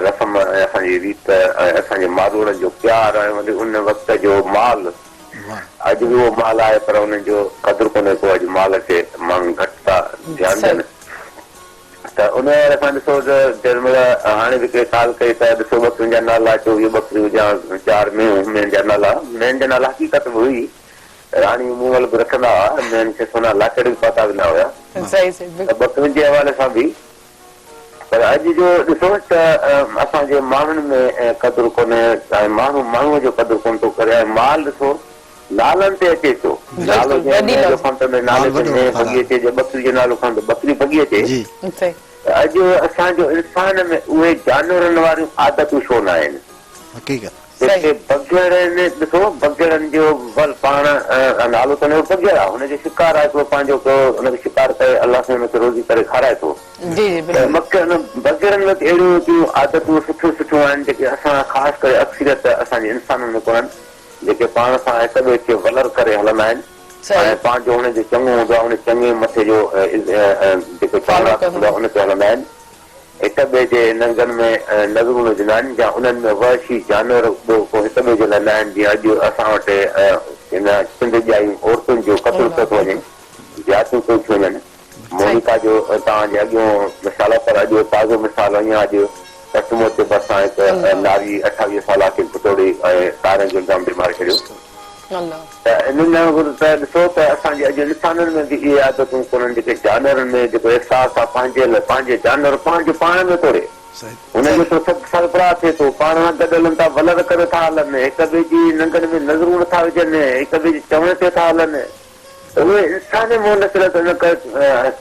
रस्म ऐं असांजी रीत ऐं असांजे मारोड़नि जो प्यार ऐं उन वक़्त जो माल। अॼु बि उहो माल आहे पर उन्हनि जो क़दुरु कोन्हे को, अॼु माल खे माण्हू घटि था ध्यानु ॾियनि। त उन असां ॾिसो त जेॾी महिल हाणे बि काल कई त ॾिसो बकरियुनि जा नाला, 24 बकरियूं हुजां, 4 मेहनि जा नाला। मेहनि जा नाला हक़ीक़त में हुई, राणी मूंगल बि रखंदा हुआ, मेहनि खे सोना लाकड़ बि पाता वेंदा हुया बकरियुनि जे हवाले सां बि। पर अॼु जो ॾिसो त असांजे माण्हुनि में क़दुरु कोन्हे ऐं माण्हू माण्हूअ जो क़दुरु कोन थो करे। ऐं माल ॾिसो नालनि ते अचे थो, नालो नाले ते में भॻी अचे, बकरी जो नालो खण बकरी भॻी अचे। अॼु असांजो इंसान में उहे जानवरनि वारियूं आदतूं छो न आहिनि? जेके बगड़ आहिनि, ॾिसो बगड़नि जो पाण नालो त हुनजो बगड़ आहे, हुनजो शिकार आहे, पंहिंजो हुनखे शिकार करे अलाह सां हुनखे रोज़ी करे खाराए थो। बगड़नि में अहिड़ियूं आदतूं सुठियूं सुठियूं आहिनि जेके असां ख़ासि करे अक्सरियत असांजे इंसाननि में कोन्हनि, जेके पाण सां हिक ॿिए खे वलर करे हलंदा आहिनि ऐं पंहिंजो हुनजो चङो हूंदो आहे, हुन चङे मथे जो जेको चालाक हूंदो आहे उन ते हलंदा आहिनि। हिक ॿिए जे नंगनि में नज़रूं विझंदा आहिनि, या उन्हनि में वहशी जानवर को हिक ॿिए जे लहंदा आहिनि। जीअं अॼु असां वटि हिन सिंध जायूं औरतुनि जो क़तलु थो वञे, जातियूं थो थी वञनि। मोनिका जो तव्हांजे अॻियों मिसाल पर अॼु ताज़ो मिसाल ईअं अॼु कस्टमर जे भरिसां हिकु नारी 28 साल खे कुटोड़ी ऐं तारनि जो इल्ज़ाम बि मारे छॾियो। त इन्हनि त ॾिसो त असांजे अॼु इंसाननि में बि इहे आदतूं कोन्हनि, जेके जानवरनि में जेको अहसासु आहे पंहिंजे लाइ, पंहिंजे जानवर पंहिंजो पाण में तोड़े, हुनजो त सभु सरबराह थिए थो, पाण सां गॾु हलनि था, वलर करे था हलनि, हिक ॿिए जी नंगनि में नज़रूं नथा विझनि, हिक ॿिए जे चवण ते था हलनि। त उहे इंसान में नसरत न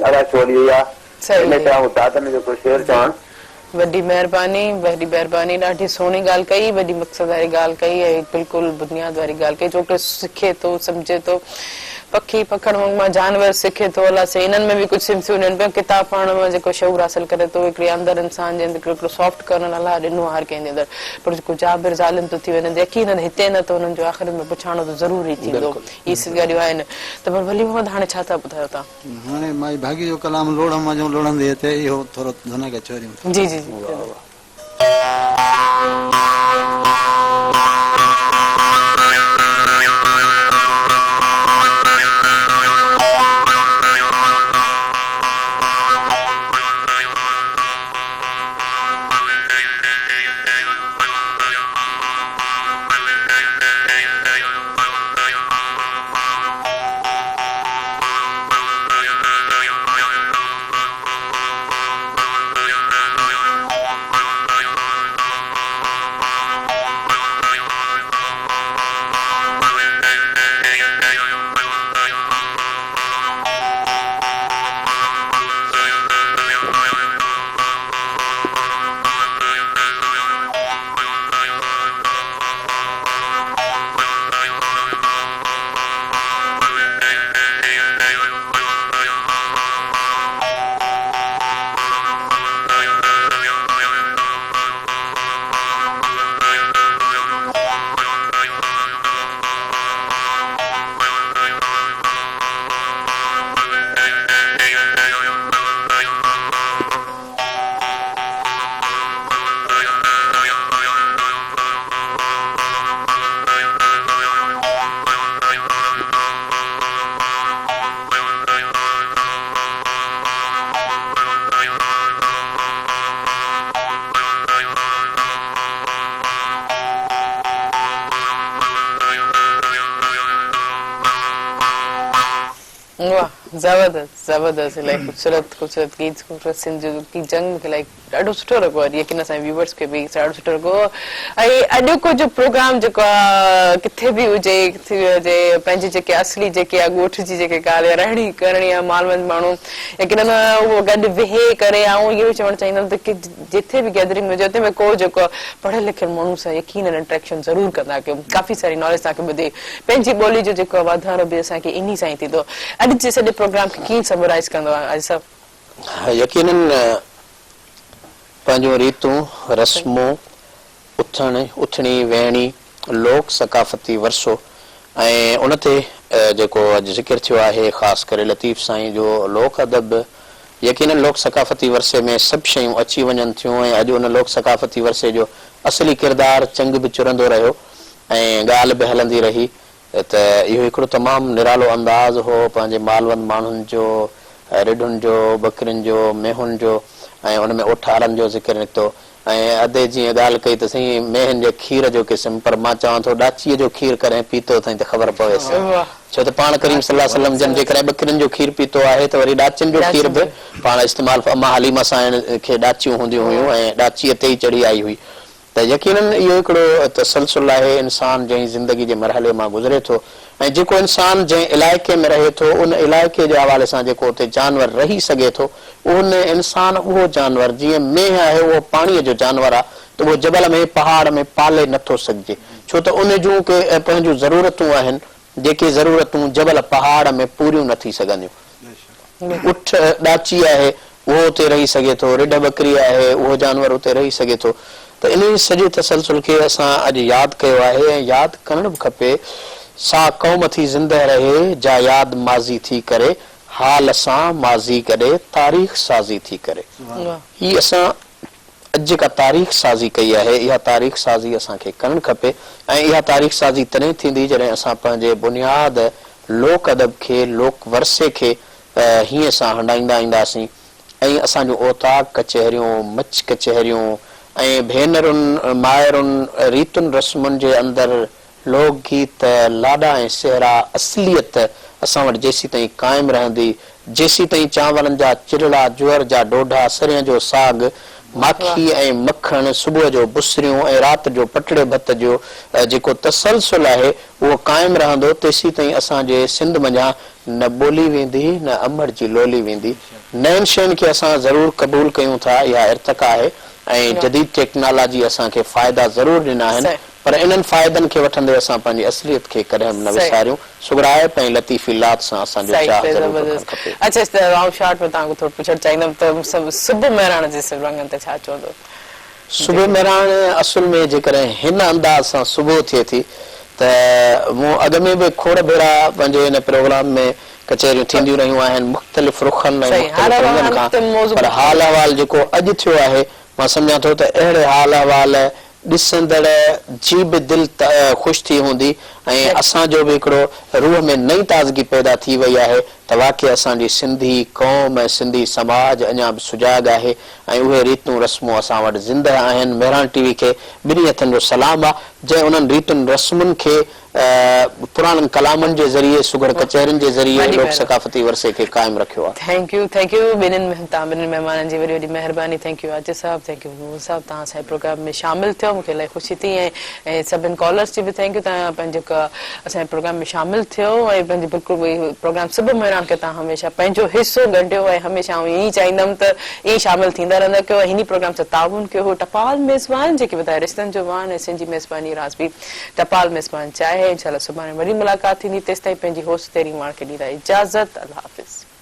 अला चोली आहे। इन करे आउं दादनि जो कोई शेर चवां। वॾी महिरबानी, ॾाढी सुहिणी ॻाल्हि कई, वॾी मक़सद वारी ॻाल्हि कई ऐं बिल्कुलु बुनियाद वारी ॻाल्हि कई, छोकिरो सिखे थो, सम्झे थो। पखी पखण मां जानवर सिखे थो अलाए से इन्हनि में बि कुझु सिमथियूं ॾियनि पियूं किताब पढ़ण में जेको शऊर हासिल करे थो हिकिड़ी अंदरि इंसान जे अंदरि हिकिड़ो सॉफ्ट करण अलाह ॾिनो हर कंहिंजे अंदरि पर जेको जाबिर ज़ालिम थो थी वञे यकीनन हिते न त हुननि जो आख़िर में पुछाणो त ज़रूरी थींदो ई ॻाल्हियूं आहिनि त पर वली मोहम्मद हाणे छा था ॿुधायो तव्हां हाणे माई भागी जो कलाम लोड़ मां लोड़ंदी हिते इहो थोरो धन खे चोरियूं जी जी वाह जबरदस्त जबरदस्त इलाही खूबसूरत खूबसूरत गीत खूबसूरत सिंध की जंग इलाही ॾाढो सुठो लॻो आहे यकीन असांजे व्यूवर्स खे बि ॾाढो सुठो लॻो ऐं अॼोको जो प्रोग्राम जेको आहे किथे बि हुजे किथे बि हुजे पंहिंजी जेके असली जेके आहे ॻोठ जी जेके ॻाल्हि आहे रहणी करणी आहे मालवंत माण्हू यकीन उहो गॾु वेही करे ऐं इहो चवणु चाहींदमि त की जिथे बि गैदरिंग हुजे उते में को जेको पढ़ियल लिखियल माण्हू सां यकीन इंट्रेक्शन ज़रूरु कंदा कयो काफ़ी सारी नॉलेज तव्हांखे ॿुधे पंहिंजी ॿोली जो जेको वाधारो बि असांखे इन सां ई थींदो अॼु जे सॼे प्रोग्राम खे कीअं समराइज़ कंदो आहे अॼु सभु यकीनन पंहिंजूं रीतूं रस्मूं उथणी वेहणी लोक सकाफ़ती वरसो ऐं उन ते जेको अॼु ज़िक्र थियो आहे ख़ासि करे लतीफ़ साईं जो लोक अदब यकीनन लोक सकाफ़ती वरसे में सभु शयूं अची वञनि थियूं ऐं अॼु उन लोक सकाफ़ती वरसे जो असली किरदारु चंग बि चुरंदो रहियो ऐं ॻाल्हि बि हलंदी रही त इहो हिकिड़ो तमामु निरालो अंदाज़ हो पंहिंजे मालवंत माण्हुनि जो रिढुनि जो बकरियुनि जो मेहुनि जो ऐं उन में ओठारनि जो ज़िक्र निकितो ऐं अधे जीअं ॻाल्हि कई त साईं मेहनि जे खीर जो क़िस्म पर मां चवां थो ॾाचीअ जो खीर कॾहिं पीतो अथई त ख़बर पवेसि छो त पाण करीम सल्लल्लाहु अलैहि वसल्लम जन जेकॾहिं बकरियुनि जो खीर पीतो आहे त वरी ॾाचियुनि जो खीर बि पाण इस्तेमालु अम्मा हलीमा साईं खे ॾाचियूं हूंदियूं हुयूं ऐं ॾाचीअ ते ई चढ़ी आई हुई त यकीनन इहो हिकिड़ो तसलसुल आहे इंसान जंहिं ज़िंदगी जे मरहले मां गुज़रे थो ऐं जेको इंसान जंहिं इलाइक़े में रहे थो उन इलाइक़े जे हवाले सां जेको उते जानवर रही सघे थो उन इंसान उहो जानवर जीअं मेंह आहे उहो पाणीअ जो जानवर आहे त उहो जबल में पहाड़ में पाले नथो सघिजे छो त उन जूं के पंहिंजूं ज़रूरतूं आहिनि जेके ज़रूरतूं जबल पहाड़ में पूरियूं न थी सघंदियूं उठ ॾाची आहे उहो उते रही सघे थो रिढ बकरी आहे उहो जानवर उते रही सघे थो त इन सॼे तसलसुल खे असां अॼु यादि कयो आहे ऐं यादि करणु बि खपे सा क़ौम थी ज़िंदह रहे जा यादि माज़ी थी करे हाल सां माज़ी कॾे तारीख़ साज़ी थी करे ही असां अॼु जेका तारीख़ साज़ी कई आहे इहा तारीख़ साज़ी असांखे करणु खपे ऐं इहा तारीख़ साज़ी तॾहिं थींदी जॾहिं असां पंहिंजे बुनियाद लोक अदब खे लोक वरसे खे हीअं सां हंडाईंदा ईंदासीं ऐं असांजो ओताक कचहरियूं मच कचहरियूं ऐं भेनरुनि मायरुनि रीतुनि रस्मुनि जे अंदरि लोकगीत लाॾा ऐं सेहरा असलियत असां वटि जेसीं ताईं क़ाइमु रहंदी जेसीं ताईं चांवरनि जा चिरड़ा जुअर जा ॾोढा सरियं जो साग माखी ऐं मखण सुबुह जो बुसरियूं ऐं राति जो पटड़े भत जो जेको तसलसुल आहे उहो क़ाइमु रहंदो तेसीं ताईं असांजे सिंध मंझां न ॿोली वेंदी न अमर जी लोली वेंदी नयुनि शयुनि खे असां ज़रूरु क़बूल कयूं था इहा इर्तिक़ा आहे ऐं जदीद टेक्नोलॉजी असांखे फ़ाइदा ज़रूरु ॾिना आहिनि पर इन्हनि फ़ाइदनि खे वठंदे असां पंहिंजी असलियत खे कॾहिं न सही। विसारियूं सुगराए पंहिंजी लतीफ़ी लात सां असांजो सही चाह पे ज़रूरु रखणु जबरदस्त खपे। अच्छा इस राउंड शॉट में तव्हांखे थोरो पुछणु चाहींदमि त सुबुह महिराण जे रंगनि ते छा चवंदो सुबुह महिराण असुल में जेकॾहिं हिन अंदाज़ सां सुबुह थिए थी त मूं अॻ में बि खोड़ भेरा पंहिंजे हिन प्रोग्राम में कचहरियूं थींदियूं रहियूं आहिनि मुख़्तलिफ़ रुखनि ऐं सही, हाल मुख़्तलिफ़ रंगनि अहवाल ते मौज़ू खां पर हाल अहवाल जेको अॼु थियो आहे मां सम्झां थो त अहिड़े हाल अहवाल ॾिसंदड़ जी बि दिलि ख़ुशि थी हूंदी ऐं असांजो बि हिकिड़ो रूह में नई ताज़गी पैदा थी वई आहे त वाक़ई असांजी सिंधी क़ौम ऐं सिंधी समाज अञा बि सुजाॻ आहे ऐं उहे रीतूं रस्मूं असां वटि ज़िंदह आहिनि। मेहरान टीवी खे ॿिन्ही हथनि जो सलाम आहे जंहिं उन्हनि रीतुनि रस्मुनि खे पुराणनि कलामनि जे ज़रिए सुघड़ कचहरियुनि जे ज़रिए लोक सकाफ़ती वरसे खे क़ाइमु रखियो आहे। थैंक यू ॿिन्हिनि महिमाननि जी वॾी वॾी महिरबानी। थैंक यू आजिज़ साहब, थैंक यू नूर साहब, तव्हां असांजे प्रोग्राम में शामिल थियो मूंखे इलाही ख़ुशी थी ऐं सभिनि कॉलर्स जी बि थैंक यू तव्हां पंहिंजे असांजे प्रोग्राम में शामिल थियो ऐं पंहिंजे बिल्कुलु प्रोग्राम सुबुह महिराण खे तव्हां हमेशह पंहिंजो हिसो गंढियो ऐं हमेशह आउं ईअं ई चाहींदमि त ईअं ई शामिल थींदा रहंदा कयो ऐं हिन प्रोग्राम सां ताउन कयो। टपाल मेज़बान जेके ॿुधाए रिश्तनि जो वान ऐं सिंधी मेज़बानी राज़बी टपाल मेज़बान चाहे इंशाल्लाह सुभाणे वरी मुलाक़ात थींदी। तेसिताईं पंहिंजी होस्ट तेरी माण खे ॾींदा इजाज़त। अल्लाह हाफ़िज़।